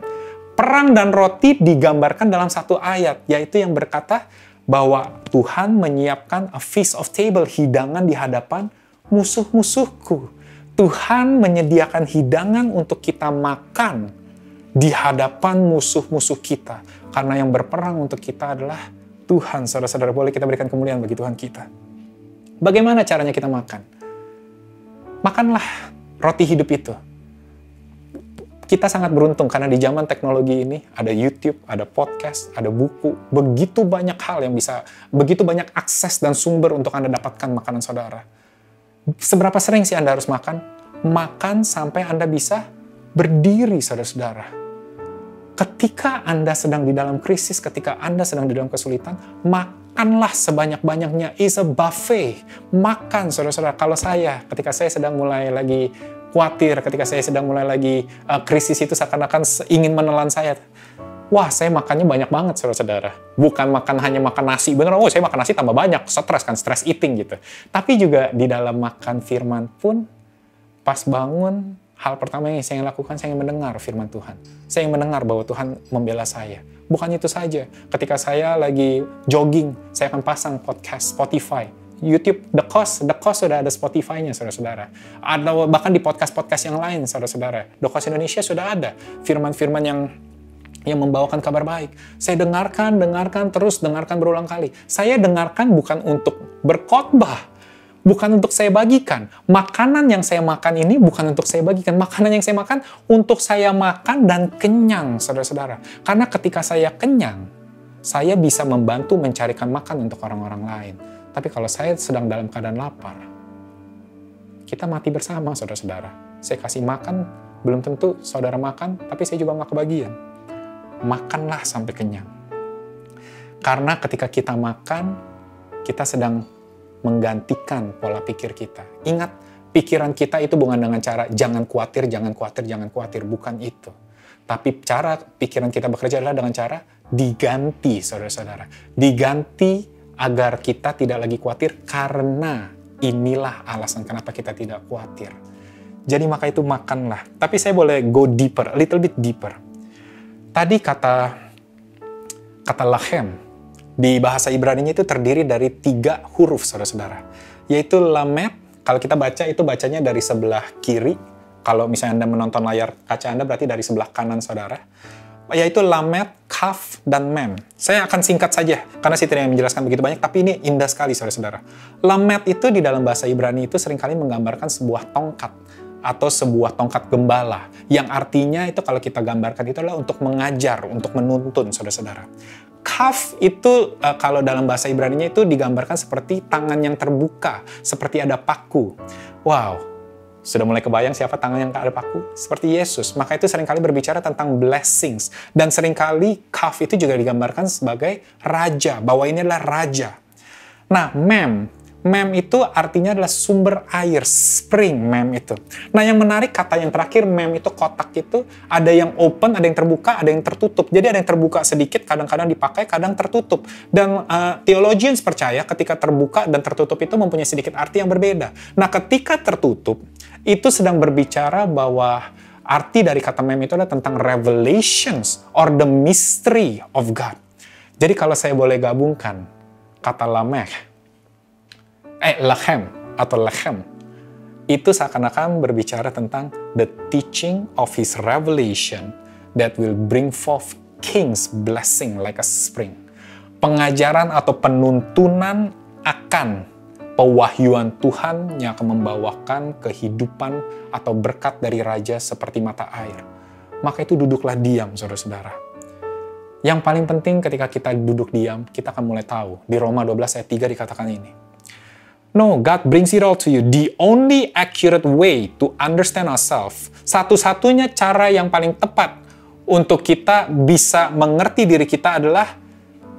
perang dan roti digambarkan dalam satu ayat. Yaitu yang berkata bahwa Tuhan menyiapkan a feast of table, hidangan di hadapan musuh-musuhku. Tuhan menyediakan hidangan untuk kita makan di hadapan musuh-musuh kita. Karena yang berperang untuk kita adalah Tuhan. Saudara-saudara, boleh kita berikan kemuliaan bagi Tuhan kita. Bagaimana caranya kita makan? Makanlah roti hidup itu. Kita sangat beruntung karena di zaman teknologi ini ada YouTube, ada podcast, ada buku. Begitu banyak hal yang bisa, begitu banyak akses dan sumber untuk Anda dapatkan makanan saudara. Seberapa sering sih Anda harus makan? Makan sampai Anda bisa berdiri, saudara-saudara. Ketika Anda sedang di dalam krisis, ketika Anda sedang di dalam kesulitan, makanlah sebanyak-banyaknya. It's a buffet. Makan, saudara-saudara. Kalau saya, ketika saya sedang mulai lagi khawatir, ketika saya sedang mulai lagi krisis itu seakan-akan ingin menelan saya. Wah, saya makannya banyak banget, saudara-saudara. Bukan hanya makan nasi. Bener, saya makan nasi tambah banyak. Stres kan, stress eating gitu. Tapi juga di dalam makan firman pun, pas bangun, hal pertama yang saya lakukan, saya ingin mendengar firman Tuhan. Saya ingin mendengar bahwa Tuhan membela saya. Bukan itu saja. Ketika saya lagi jogging, saya akan pasang podcast Spotify. YouTube, The Cost sudah ada Spotify-nya, saudara-saudara. Ada bahkan di podcast-podcast yang lain, saudara-saudara. The Cost Indonesia sudah ada firman-firman yang membawakan kabar baik. Saya dengarkan berulang kali. Saya dengarkan bukan untuk berkhotbah, bukan untuk saya bagikan. Makanan yang saya makan ini bukan untuk saya bagikan. Makanan yang saya makan untuk saya makan dan kenyang, saudara-saudara. Karena ketika saya kenyang, saya bisa membantu mencarikan makan untuk orang-orang lain. Tapi kalau saya sedang dalam keadaan lapar, kita mati bersama, saudara-saudara. Saya kasih makan, belum tentu saudara makan, tapi saya juga nggak kebagian. Makanlah sampai kenyang. Karena ketika kita makan, kita sedang menggantikan pola pikir kita. Ingat, pikiran kita itu bukan dengan cara jangan khawatir. Bukan itu. Tapi cara pikiran kita bekerja adalah dengan cara diganti, saudara-saudara. Diganti agar kita tidak lagi khawatir karena inilah alasan kenapa kita tidak khawatir. Jadi maka itu makanlah. Tapi saya boleh go deeper, a little bit deeper. Tadi kata lahem, di bahasa Ibrani-nya itu terdiri dari 3 huruf, saudara-saudara. Yaitu lamet, kalau kita baca itu bacanya dari sebelah kiri. Kalau misalnya Anda menonton layar kaca Anda berarti dari sebelah kanan, saudara. Yaitu lamet, kaf, dan mem. Saya akan singkat saja, karena saya tidak menjelaskan begitu banyak, tapi ini indah sekali, saudara-saudara. Lamet itu di dalam bahasa Ibrani itu seringkali menggambarkan sebuah tongkat, atau sebuah tongkat gembala, yang artinya itu kalau kita gambarkan itu adalah untuk mengajar, untuk menuntun, saudara-saudara. Kaf itu kalau dalam bahasa Ibrani-nya itu digambarkan seperti tangan yang terbuka, seperti ada paku. Wow, sudah mulai kebayang siapa tangan yang ada paku? Seperti Yesus. Maka itu seringkali berbicara tentang blessings. Dan seringkali kaf itu juga digambarkan sebagai raja, bahwa ini adalah raja. Nah, mem itu artinya adalah sumber air, spring, mem itu. Nah, yang menarik kata yang terakhir, mem itu kotak itu, ada yang open, ada yang terbuka, ada yang tertutup. Jadi ada yang terbuka sedikit, kadang-kadang dipakai, kadang tertutup. Dan theologians percaya ketika terbuka dan tertutup itu mempunyai sedikit arti yang berbeda. Nah, ketika tertutup, itu sedang berbicara bahwa arti dari kata mem itu adalah tentang revelations or the mystery of God. Jadi kalau saya boleh gabungkan kata lameh lechem atau lechem, itu seakan-akan berbicara tentang the teaching of his revelation that will bring forth king's blessing like a spring. Pengajaran atau penuntunan akan pewahyuan Tuhan yang akan membawakan kehidupan atau berkat dari raja seperti mata air. Maka itu duduklah diam, saudara-saudara. Yang paling penting ketika kita duduk diam, kita akan mulai tahu. Di Roma 12 ayat 3 dikatakan ini. No, God brings it all to you. The only accurate way to understand ourselves, satu-satunya cara yang paling tepat untuk kita bisa mengerti diri kita adalah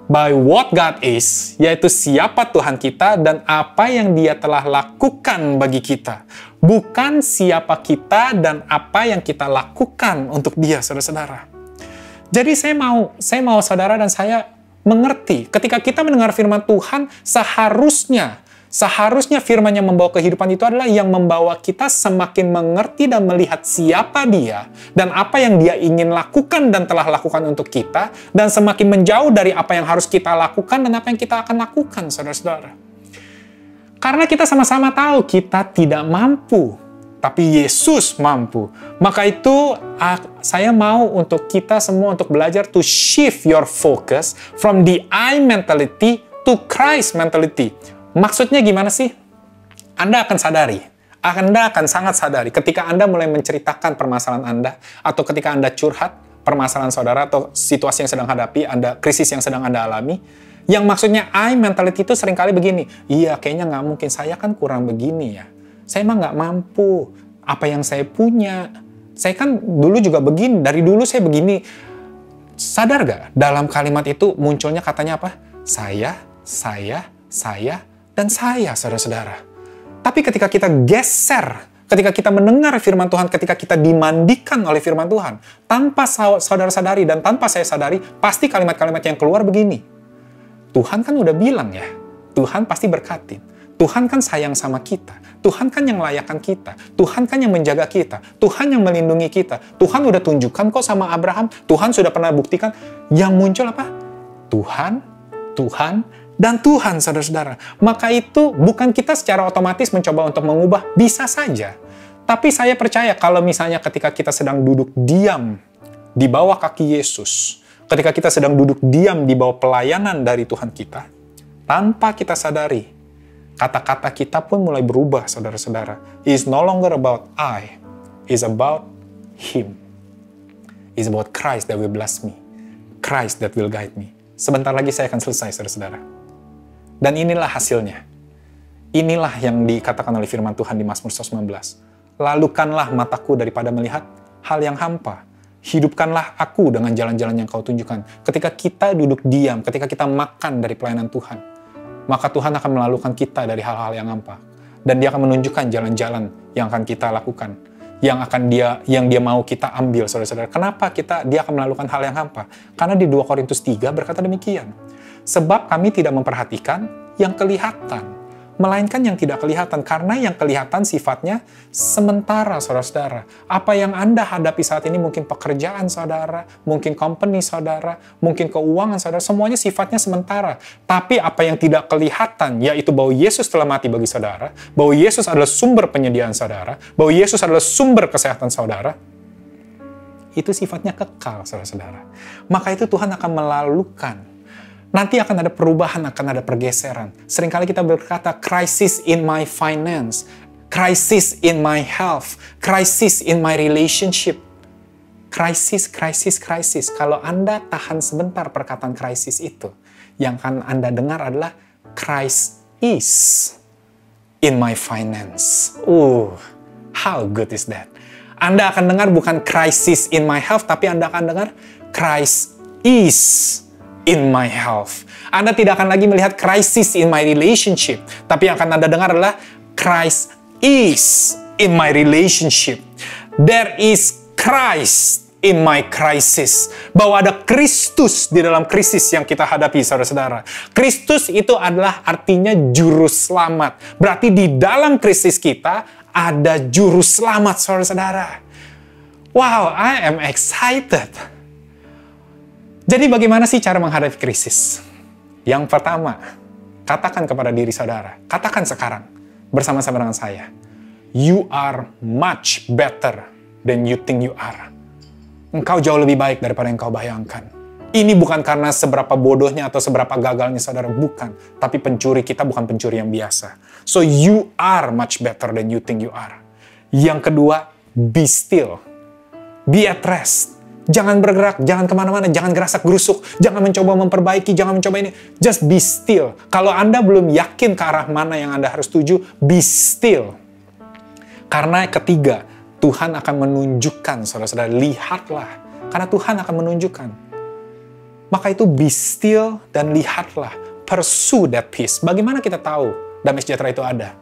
by what God is, yaitu siapa Tuhan kita dan apa yang Dia telah lakukan bagi kita. Bukan siapa kita dan apa yang kita lakukan untuk Dia, saudara-saudara. Jadi saya mau saudara dan saya mengerti, ketika kita mendengar firman Tuhan, seharusnya firman yang membawa kehidupan itu adalah yang membawa kita semakin mengerti dan melihat siapa Dia dan apa yang Dia ingin lakukan dan telah lakukan untuk kita, dan semakin menjauh dari apa yang harus kita lakukan dan apa yang kita akan lakukan, saudara-saudara. Karena kita sama-sama tahu kita tidak mampu, tapi Yesus mampu. Maka itu saya mau untuk kita semua untuk belajar to shift your focus from the I mentality to Christ mentality. Maksudnya gimana sih? Anda akan sadari, Anda akan sangat sadari ketika Anda mulai menceritakan permasalahan Anda, atau ketika Anda curhat permasalahan saudara atau situasi yang sedang hadapi, krisis yang sedang Anda alami, yang maksudnya I mentality itu seringkali begini, iya kayaknya nggak mungkin, saya kan kurang begini ya. Saya mah nggak mampu. Apa yang saya punya? Saya kan dulu juga begini. Dari dulu saya begini. Sadar gak? Dalam kalimat itu munculnya katanya apa? Saya, dan saya, saudara-saudara. Tapi ketika kita geser, ketika kita mendengar firman Tuhan, ketika kita dimandikan oleh firman Tuhan, tanpa saudara sadari dan tanpa saya sadari, pasti kalimat-kalimat yang keluar begini. Tuhan kan udah bilang ya, Tuhan pasti berkatin. Tuhan kan sayang sama kita. Tuhan kan yang layakan kita. Tuhan kan yang menjaga kita. Tuhan yang melindungi kita. Tuhan udah tunjukkan kok sama Abraham. Tuhan sudah pernah buktikan. Yang muncul apa? Tuhan, dan Tuhan, saudara-saudara. Maka itu bukan kita secara otomatis mencoba untuk mengubah. Bisa saja. Tapi saya percaya kalau misalnya ketika kita sedang duduk diam di bawah kaki Yesus, ketika kita sedang duduk diam di bawah pelayanan dari Tuhan kita, tanpa kita sadari, kata-kata kita pun mulai berubah, saudara-saudara. It's no longer about I. It's about Him. It's about Christ that will bless me. Christ that will guide me. Sebentar lagi saya akan selesai, saudara-saudara. Dan inilah hasilnya. Inilah yang dikatakan oleh firman Tuhan di Mazmur 119. Lalukanlah mataku daripada melihat hal yang hampa. Hidupkanlah aku dengan jalan-jalan yang kau tunjukkan. Ketika kita duduk diam, ketika kita makan dari pelayanan Tuhan, maka Tuhan akan melalukan kita dari hal-hal yang hampa. Dan Dia akan menunjukkan jalan-jalan yang akan kita lakukan. Yang Dia mau kita ambil, saudara-saudara. Kenapa Dia akan melakukan hal yang hampa? Karena di 2 Korintus 3 berkata demikian. Sebab kami tidak memperhatikan yang kelihatan, melainkan yang tidak kelihatan. Karena yang kelihatan sifatnya sementara, saudara-saudara. Apa yang Anda hadapi saat ini, mungkin pekerjaan saudara, mungkin company saudara, mungkin keuangan saudara, semuanya sifatnya sementara. Tapi apa yang tidak kelihatan, yaitu bahwa Yesus telah mati bagi saudara, bahwa Yesus adalah sumber penyediaan saudara, bahwa Yesus adalah sumber kesehatan saudara, itu sifatnya kekal, saudara-saudara. Maka itu Tuhan akan melalukan. Nanti akan ada perubahan, akan ada pergeseran. Seringkali kita berkata, crisis in my finance, crisis in my health, crisis in my relationship. Krisis. Kalau Anda tahan sebentar perkataan krisis itu, yang akan Anda dengar adalah Christ is in my finance. How good is that? Anda akan dengar bukan crisis in my health, tapi Anda akan dengar Christ is in my health. Anda tidak akan lagi melihat crisis in my relationship, tapi yang akan Anda dengar adalah Christ is in my relationship. There is Christ in my crisis. Bahwa ada Kristus di dalam krisis yang kita hadapi, saudara-saudara. Kristus itu adalah artinya juru selamat. Berarti di dalam krisis kita ada juru selamat, saudara-saudara. Wow, I am excited. Jadi bagaimana sih cara menghadapi krisis? Yang pertama, katakan kepada diri saudara, katakan sekarang bersama-sama dengan saya, you are much better than you think you are. Engkau jauh lebih baik daripada yang kau bayangkan. Ini bukan karena seberapa bodohnya atau seberapa gagalnya saudara, bukan. Tapi pencuri kita bukan pencuri yang biasa. So you are much better than you think you are. Yang kedua, be still. Be at rest. Jangan bergerak, jangan kemana-mana, jangan gerasak gerusuk, jangan mencoba memperbaiki, jangan mencoba ini. Just be still. Kalau Anda belum yakin ke arah mana yang Anda harus tuju, be still. Karena ketiga, Tuhan akan menunjukkan, saudara-saudara, lihatlah. Karena Tuhan akan menunjukkan. Maka itu be still dan lihatlah. Pursue that peace. Bagaimana kita tahu damai sejahtera itu ada?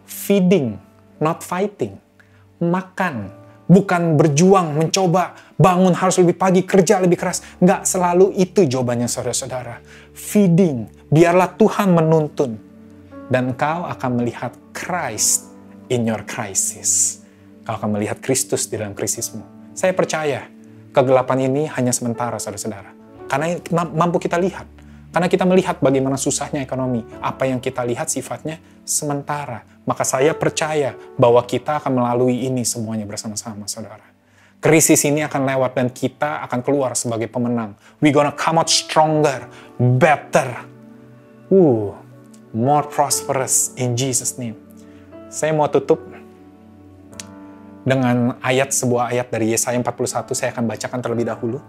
Feeding, not fighting. Makan, bukan berjuang, mencoba, bangun harus lebih pagi, kerja lebih keras. Nggak selalu itu jawabannya saudara-saudara. Feeding, biarlah Tuhan menuntun. Dan kau akan melihat Christ in your crisis. Kau akan melihat Kristus di dalam krisismu. Saya percaya, kegelapan ini hanya sementara saudara-saudara. Karena mampu kita lihat. Karena kita melihat bagaimana susahnya ekonomi. Apa yang kita lihat sifatnya sementara. Maka saya percaya bahwa kita akan melalui ini semuanya bersama-sama, saudara. Krisis ini akan lewat dan kita akan keluar sebagai pemenang. We gonna come out stronger, better, more prosperous in Jesus' name. Saya mau tutup dengan sebuah ayat dari Yesaya 41. Saya akan bacakan terlebih dahulu.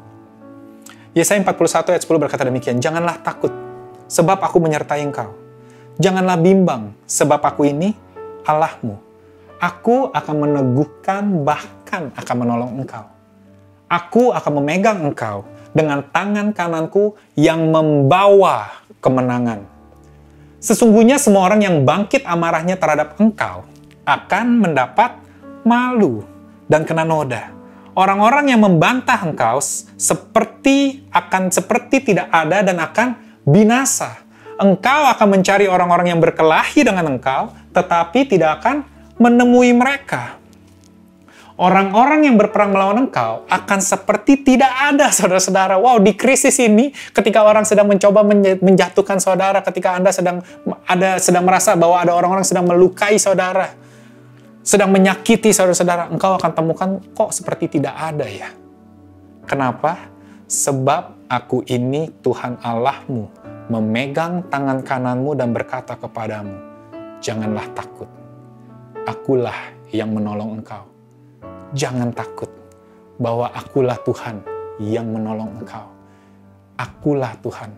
Yesaya 41 ayat 10 berkata demikian, janganlah takut, sebab aku menyertai engkau. Janganlah bimbang, sebab aku ini Allahmu. Aku akan meneguhkan, bahkan akan menolong engkau. Aku akan memegang engkau dengan tangan kananku yang membawa kemenangan. Sesungguhnya semua orang yang bangkit amarahnya terhadap engkau akan mendapat malu dan kena noda. Orang-orang yang membantah engkau seperti tidak ada dan akan binasa. Engkau akan mencari orang-orang yang berkelahi dengan engkau, tetapi tidak akan menemui mereka. Orang-orang yang berperang melawan engkau akan seperti tidak ada, saudara-saudara. Wow, di krisis ini, ketika orang sedang mencoba menjatuhkan saudara, ketika Anda sedang merasa bahwa ada orang-orang sedang melukai saudara, sedang menyakiti saudara-saudara, engkau akan temukan kok seperti tidak ada ya. Kenapa? Sebab aku ini Tuhan Allahmu, memegang tangan kananmu dan berkata kepadamu, janganlah takut. Akulah yang menolong engkau. Jangan takut bahwa akulah Tuhan yang menolong engkau. Akulah Tuhan.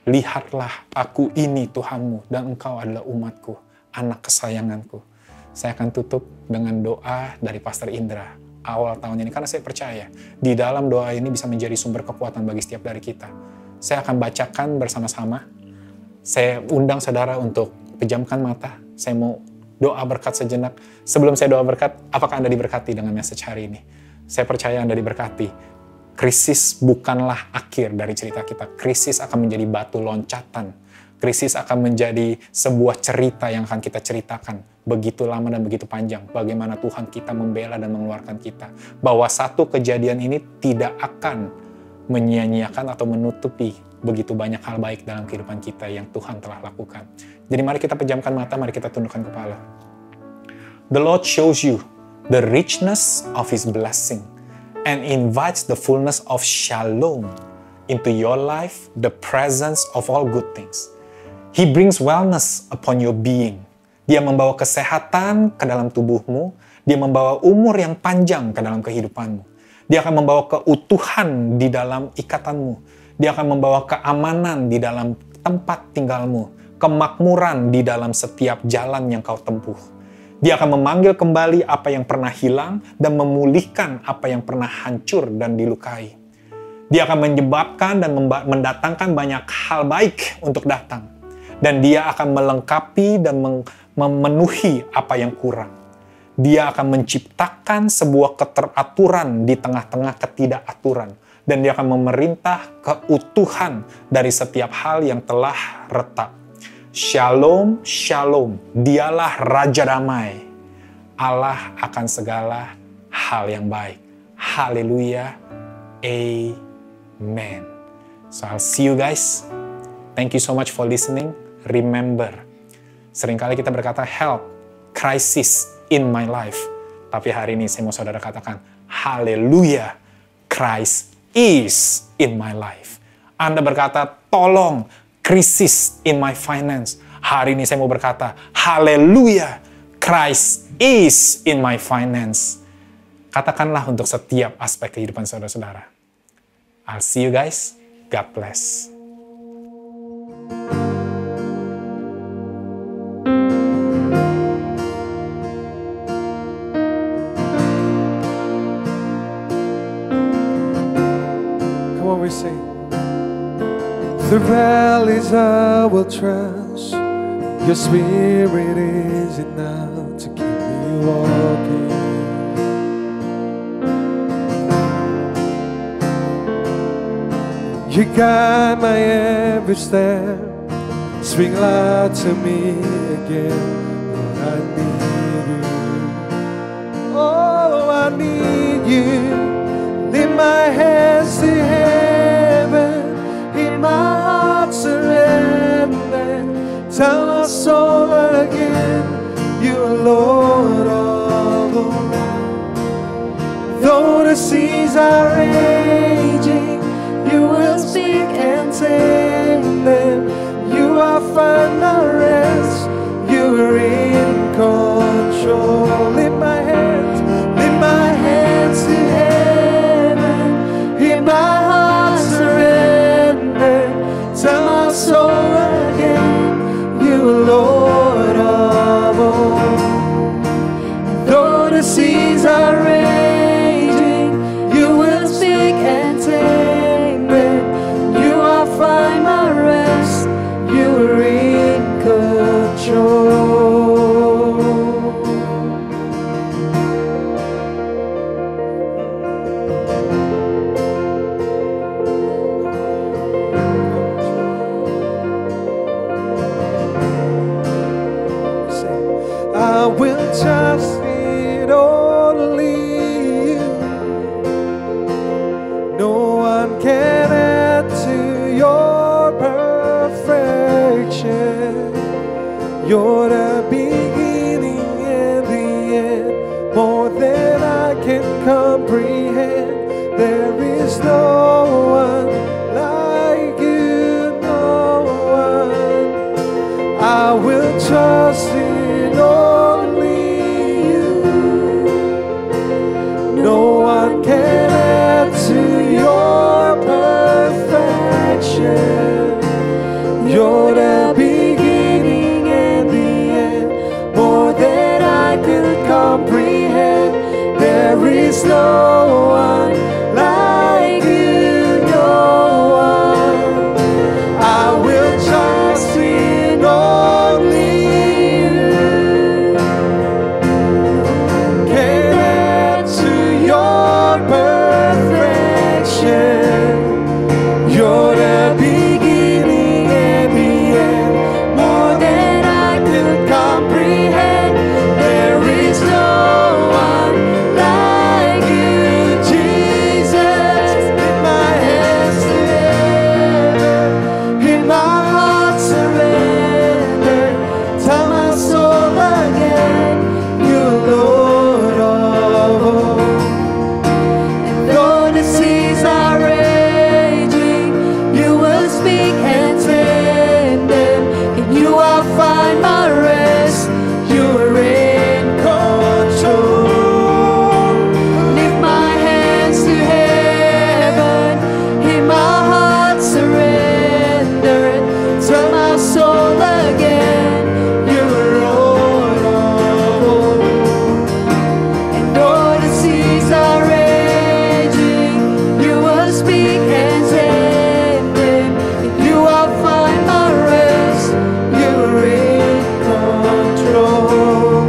Lihatlah, aku ini Tuhanmu dan engkau adalah umatku, anak kesayanganku. Saya akan tutup dengan doa dari Pastor Indra awal tahun ini. Karena saya percaya di dalam doa ini bisa menjadi sumber kekuatan bagi setiap dari kita. Saya akan bacakan bersama-sama. Saya undang saudara untuk pejamkan mata. Saya mau doa berkat sejenak. Sebelum saya doa berkat, apakah Anda diberkati dengan message hari ini? Saya percaya Anda diberkati. Krisis bukanlah akhir dari cerita kita. Krisis akan menjadi batu loncatan. Krisis akan menjadi sebuah cerita yang akan kita ceritakan begitu lama dan begitu panjang. Bagaimana Tuhan kita membela dan mengeluarkan kita. Bahwa satu kejadian ini tidak akan menyia-nyiakan atau menutupi begitu banyak hal baik dalam kehidupan kita yang Tuhan telah lakukan. Jadi mari kita pejamkan mata, mari kita tundukkan kepala. The Lord shows you the richness of His blessing and invites the fullness of shalom into your life, the presence of all good things. He brings wellness upon your being. Dia membawa kesehatan ke dalam tubuhmu. Dia membawa umur yang panjang ke dalam kehidupanmu. Dia akan membawa keutuhan di dalam ikatanmu. Dia akan membawa keamanan di dalam tempat tinggalmu. Kemakmuran di dalam setiap jalan yang kau tempuh. Dia akan memanggil kembali apa yang pernah hilang dan memulihkan apa yang pernah hancur dan dilukai. Dia akan menyebabkan dan mendatangkan banyak hal baik untuk datang. Dan dia akan melengkapi dan memenuhi apa yang kurang. Dia akan menciptakan sebuah keteraturan di tengah-tengah ketidakaturan. Dan dia akan memerintah keutuhan dari setiap hal yang telah retak. Shalom, shalom. Dialah Raja Damai. Allah akan segala hal yang baik. Haleluya. Amen. So I'll see you guys. Thank you so much for listening. remember. Seringkali kita berkata help, crisis in my life. Tapi hari ini saya mau saudara katakan, haleluya, Christ is in my life. Anda berkata, tolong, krisis in my finance. Hari ini saya mau berkata, haleluya, Christ is in my finance. Katakanlah untuk setiap aspek kehidupan saudara-saudara. I'll see you guys. God bless. Come on, we sing. The valleys I will trust. Your spirit is enough to keep me walking. You guide my every step. Speak loud to me again. Lord, I need you. Oh, I need you. Lift my hands to heaven. In my heart surrender. Tell my soul again. You are Lord of the world. Though the seas are raging, you will speak and tame them. You are final rest. You are in control. Lift my hands to heaven. In my heart surrender. Tell my soul again. You are Lord of all. Though the seas are raging, you will speak and tame them. You are find my rest. You are in control. I will trust in only you. No one can add to your perfection. You're the beginning and the end, more than I can comprehend. There is no one like you, no one. I will trust in only you. No one can add to your perfection. You're the beginning and the end, more than I could comprehend. There is no one like you, no one. I will trust in only you. Can add to your perfection. You're the beginning and the end, more than I could comprehend. There is no one like you, Jesus. In my hands to heaven, in my heart surrender. Tell my soul again, you're Lord of all. And though the seas are raging, you will speak and tame them. In you I'll find my rest. You are in control. Lift my hands to heaven. In my heart surrender. Tell my soul again, you are Lord of all. And though the seas are raging, you will speak and tame them. In you I'll find my rest. You are in control.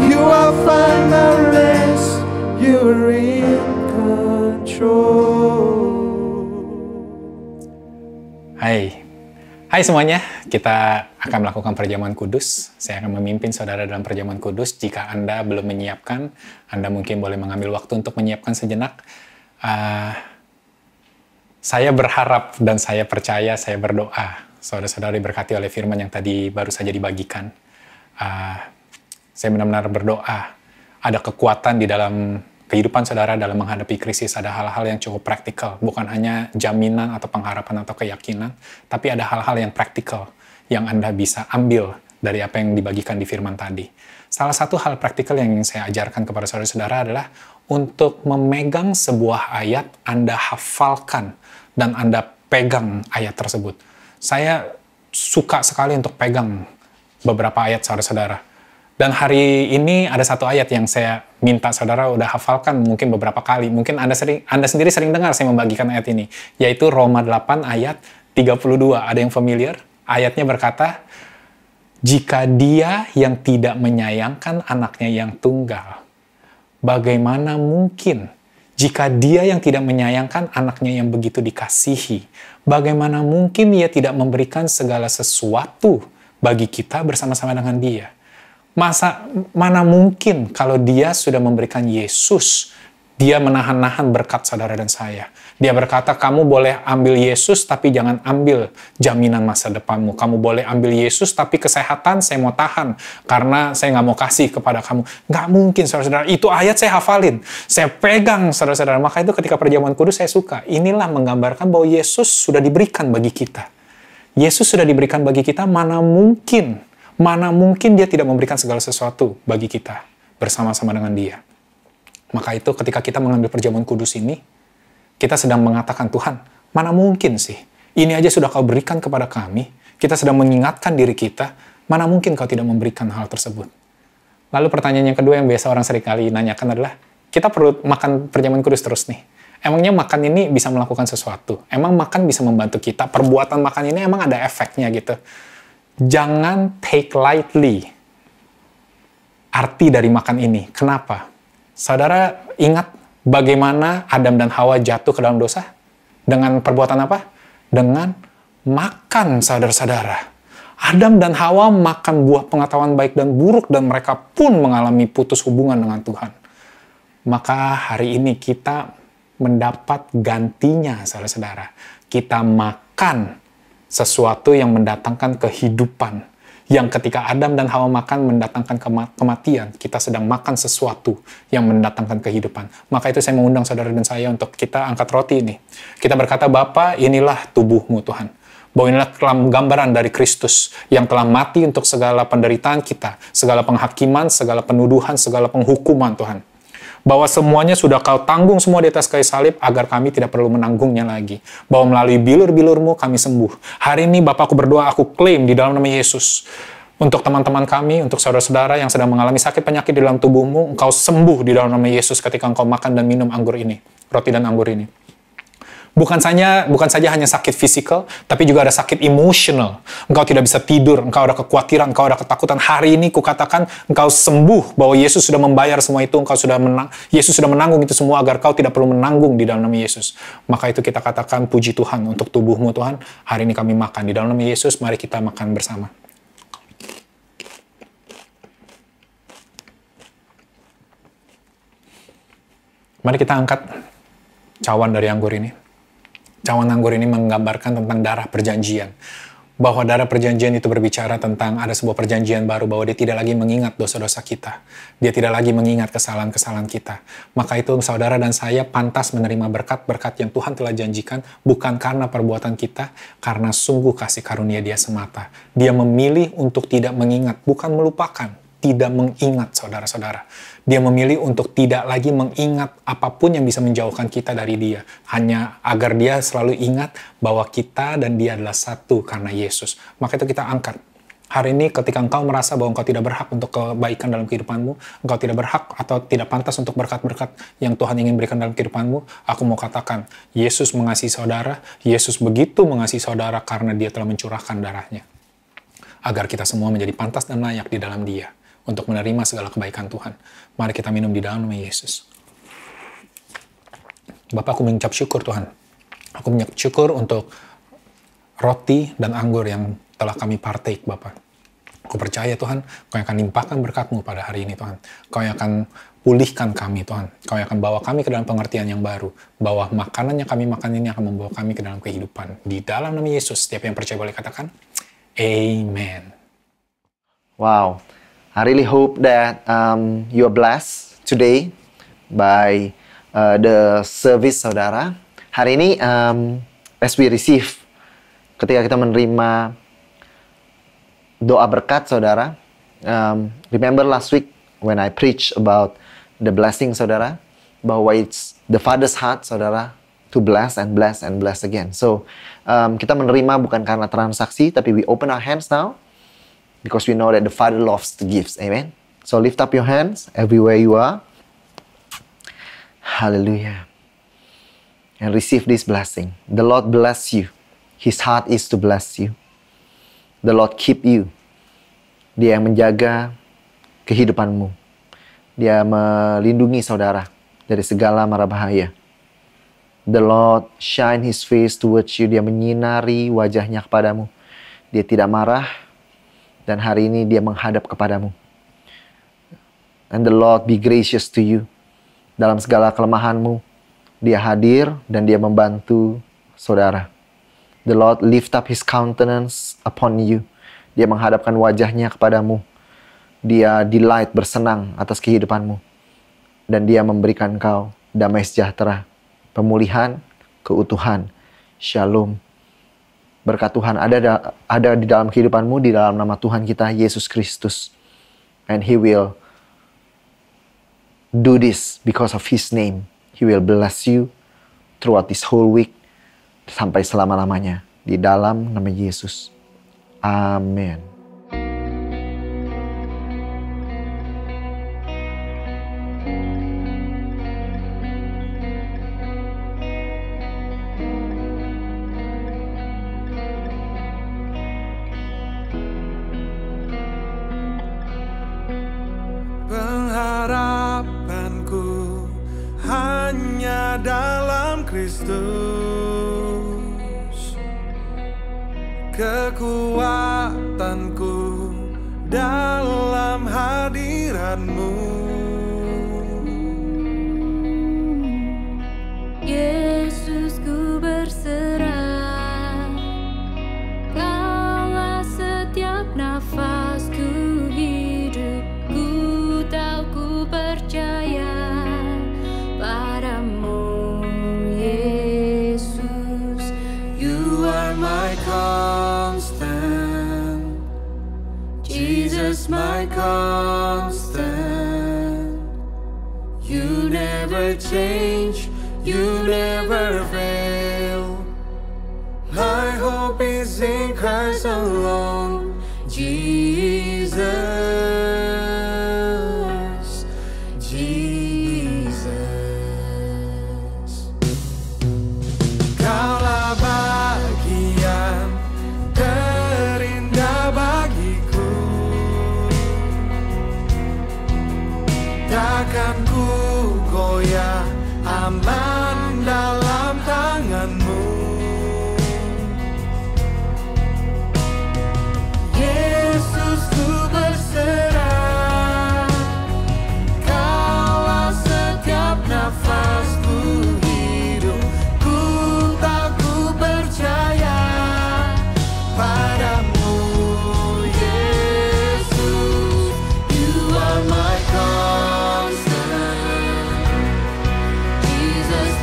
You will find my rest. You are in control. Hai semuanya, kita akan melakukan perjamuan kudus. Saya akan memimpin saudara dalam perjamuan kudus. Jika Anda belum menyiapkan, Anda mungkin boleh mengambil waktu untuk menyiapkan sejenak. Saya berharap dan saya percaya, saya berdoa saudara-saudara diberkati oleh firman yang tadi baru saja dibagikan. Saya benar-benar berdoa, ada kekuatan di dalam kehidupan saudara dalam menghadapi krisis, ada hal-hal yang cukup praktikal, bukan hanya jaminan atau pengharapan atau keyakinan, tapi ada hal-hal yang praktikal yang Anda bisa ambil dari apa yang dibagikan di firman tadi. Salah satu hal praktikal yang ingin saya ajarkan kepada saudara-saudara adalah untuk memegang sebuah ayat, Anda hafalkan dan Anda pegang ayat tersebut. Saya suka sekali untuk pegang beberapa ayat saudara-saudara. Dan hari ini ada satu ayat yang saya minta saudara udah hafalkan mungkin beberapa kali. Mungkin Anda sendiri sering dengar saya membagikan ayat ini. Yaitu Roma 8 ayat 32. Ada yang familiar? Ayatnya berkata, jika dia yang tidak menyayangkan anaknya yang tunggal, bagaimana mungkin jika dia yang tidak menyayangkan anaknya yang begitu dikasihi, bagaimana mungkin ia tidak memberikan segala sesuatu bagi kita bersama-sama dengan dia? Mana mungkin kalau dia sudah memberikan Yesus, dia menahan-nahan berkat saudara dan saya. Dia berkata, kamu boleh ambil Yesus, tapi jangan ambil jaminan masa depanmu. Kamu boleh ambil Yesus, tapi kesehatan saya mau tahan, karena saya nggak mau kasih kepada kamu. Nggak mungkin, saudara-saudara. Itu ayat saya hafalin. Saya pegang, saudara-saudara. Maka itu ketika perjamuan kudus saya suka. Inilah menggambarkan bahwa Yesus sudah diberikan bagi kita. Yesus sudah diberikan bagi kita, mana mungkin dia tidak memberikan segala sesuatu bagi kita bersama-sama dengan dia. Maka itu ketika kita mengambil perjamuan kudus ini, kita sedang mengatakan, Tuhan, mana mungkin sih? Ini aja sudah kau berikan kepada kami. Kita sedang mengingatkan diri kita, mana mungkin kau tidak memberikan hal tersebut? Lalu pertanyaan yang kedua yang biasa orang seringkali nanyakan adalah, kita perlu makan perjamuan kudus terus nih. Emangnya makan ini bisa melakukan sesuatu? Emang makan bisa membantu kita? Perbuatan makan ini emang ada efeknya gitu? Jangan take lightly arti dari makan ini. Kenapa? Saudara ingat bagaimana Adam dan Hawa jatuh ke dalam dosa? Dengan perbuatan apa? Dengan makan, saudara-saudara. Adam dan Hawa makan buah pengetahuan baik dan buruk dan mereka pun mengalami putus hubungan dengan Tuhan. Maka hari ini kita mendapat gantinya, saudara-saudara. Kita makan sesuatu yang mendatangkan kehidupan. Yang ketika Adam dan Hawa makan mendatangkan kematian, kita sedang makan sesuatu yang mendatangkan kehidupan. Maka itu saya mengundang saudara dan saya untuk kita angkat roti ini. Kita berkata, Bapa, inilah tubuhmu Tuhan. Bahwa inilah gambaran dari Kristus yang telah mati untuk segala penderitaan kita, segala penghakiman, segala penuduhan, segala penghukuman Tuhan. Bahwa semuanya sudah kau tanggung semua di atas kayu salib agar kami tidak perlu menanggungnya lagi. Bahwa melalui bilur-bilurmu kami sembuh. Hari ini Bapakku berdoa, aku klaim di dalam nama Yesus. Untuk teman-teman kami, untuk saudara-saudara yang sedang mengalami sakit penyakit di dalam tubuhmu, engkau sembuh di dalam nama Yesus ketika engkau makan dan minum anggur ini. Roti dan anggur ini. Bukan saja hanya sakit fisikal, tapi juga ada sakit emosional. Engkau tidak bisa tidur, engkau ada kekhawatiran, engkau ada ketakutan. Hari ini kukatakan engkau sembuh, bahwa Yesus sudah membayar semua itu, Yesus sudah menanggung itu semua agar kau tidak perlu menanggung di dalam nama Yesus. Maka itu kita katakan puji Tuhan untuk tubuhmu Tuhan. Hari ini kami makan di dalam nama Yesus, mari kita makan bersama. Mari kita angkat cawan dari anggur ini. Cawan anggur ini menggambarkan tentang darah perjanjian. Bahwa darah perjanjian itu berbicara tentang ada sebuah perjanjian baru, bahwa dia tidak lagi mengingat dosa-dosa kita. Dia tidak lagi mengingat kesalahan-kesalahan kita. Maka itu saudara dan saya pantas menerima berkat-berkat yang Tuhan telah janjikan, bukan karena perbuatan kita, karena sungguh kasih karunia dia semata. Dia memilih untuk tidak mengingat, bukan melupakan. Tidak mengingat, saudara-saudara. Dia memilih untuk tidak lagi mengingat apapun yang bisa menjauhkan kita dari dia. Hanya agar dia selalu ingat bahwa kita dan dia adalah satu karena Yesus. Maka itu kita angkat. Hari ini ketika engkau merasa bahwa engkau tidak berhak untuk kebaikan dalam kehidupanmu, engkau tidak berhak atau tidak pantas untuk berkat-berkat yang Tuhan ingin berikan dalam kehidupanmu, aku mau katakan, Yesus mengasihi saudara, Yesus begitu mengasihi saudara karena dia telah mencurahkan darahnya. Agar kita semua menjadi pantas dan layak di dalam dia. Untuk menerima segala kebaikan Tuhan. Mari kita minum di dalam nama Yesus. Bapak, aku mengucap syukur Tuhan. Aku mengucap syukur untuk roti dan anggur yang telah kami partake, Bapak. Aku percaya Tuhan, Kau yang akan limpahkan berkat-Mu pada hari ini Tuhan. Kau yang akan pulihkan kami Tuhan. Kau yang akan bawa kami ke dalam pengertian yang baru. Bahwa makanan yang kami makan ini akan membawa kami ke dalam kehidupan. Di dalam nama Yesus, setiap yang percaya boleh katakan, Amen. Wow, I really hope that you are blessed today by the service saudara. Hari ini, as we receive, ketika kita menerima doa berkat saudara, remember last week when I preached about the blessing saudara, bahwa it's the Father's heart saudara to bless and bless and bless again. So kita menerima bukan karena transaksi, tapi we open our hands now because we know that the Father loves to give. Amen. So lift up your hands everywhere you are. Hallelujah. And receive this blessing. The Lord bless you. His heart is to bless you. The Lord keep you. Dia yang menjaga kehidupanmu. Dia melindungi saudara dari segala mara bahaya. The Lord shine His face towards you. Dia menyinari wajahnya kepadamu. Dia tidak marah. Dan hari ini dia menghadap kepadamu. And the Lord be gracious to you. Dalam segala kelemahanmu, dia hadir dan dia membantu saudara. The Lord lift up His countenance upon you. Dia menghadapkan wajahnya kepadamu. Dia delight, bersenang atas kehidupanmu. Dan dia memberikan kau damai sejahtera, pemulihan, keutuhan, shalom. Berkat Tuhan ada di dalam kehidupanmu, di dalam nama Tuhan kita, Yesus Kristus. And He will do this because of His name. He will bless you throughout this whole week. Sampai selama-lamanya. Di dalam nama Yesus. Amin. Pengharapanku hanya dalam Kristus, kekuatanku dalam hadirat-Mu. Yesus, ku berserah, Kaulah setiap nafasku hidup. Ku tahu, ku percaya padamu, Yesus. You are my constant, Jesus my constant. You never change, you never fail. My hope is in Christ alone, Jesus, Jesus. Kaulah bagian terindah bagiku, takkan ku goyah, aman dalam tangan-Mu. Yesus, ku berserah, Kaulah setiap nafasku hidup. Ku tak ku percaya padamu, Yesus. You are my constant, Jesus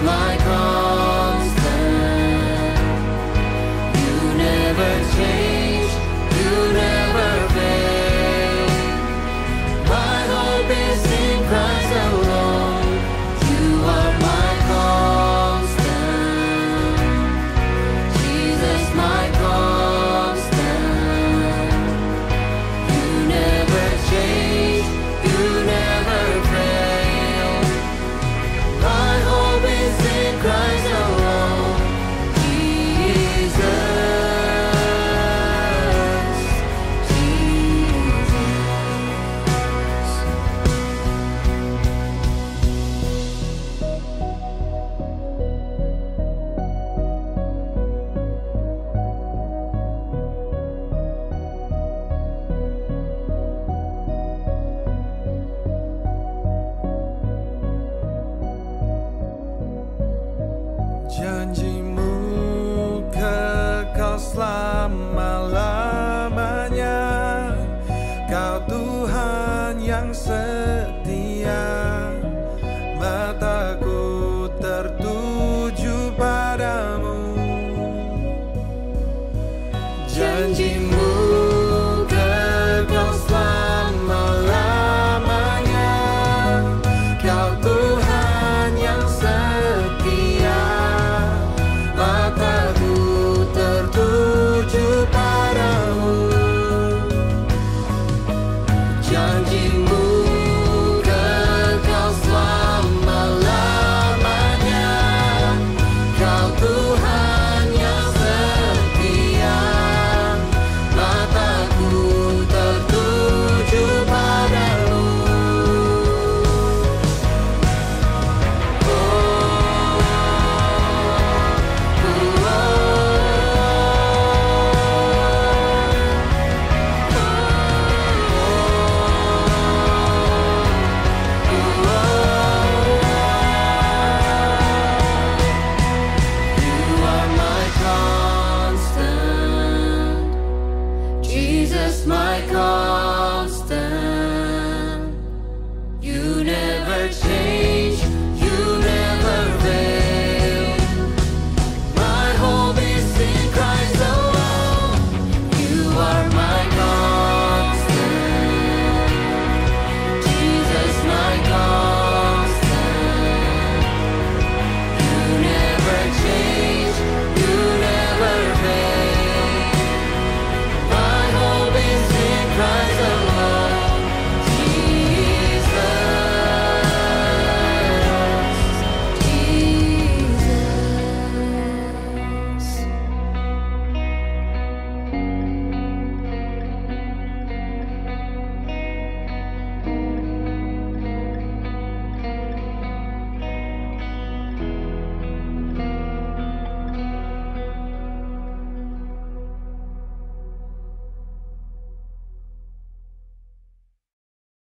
Janjimu kekal selama-lamanya. Kau Tuhan yang setia, mataku tertuju padamu. Janjimu kekal selama-lamanya. Kau Tuhan yang setia, mataku tertuju padamu. Janjimu kekal selama-lamanya. Kau Tuhan yang setia, mataku tertuju padamu. Jesus, my constant, you never change.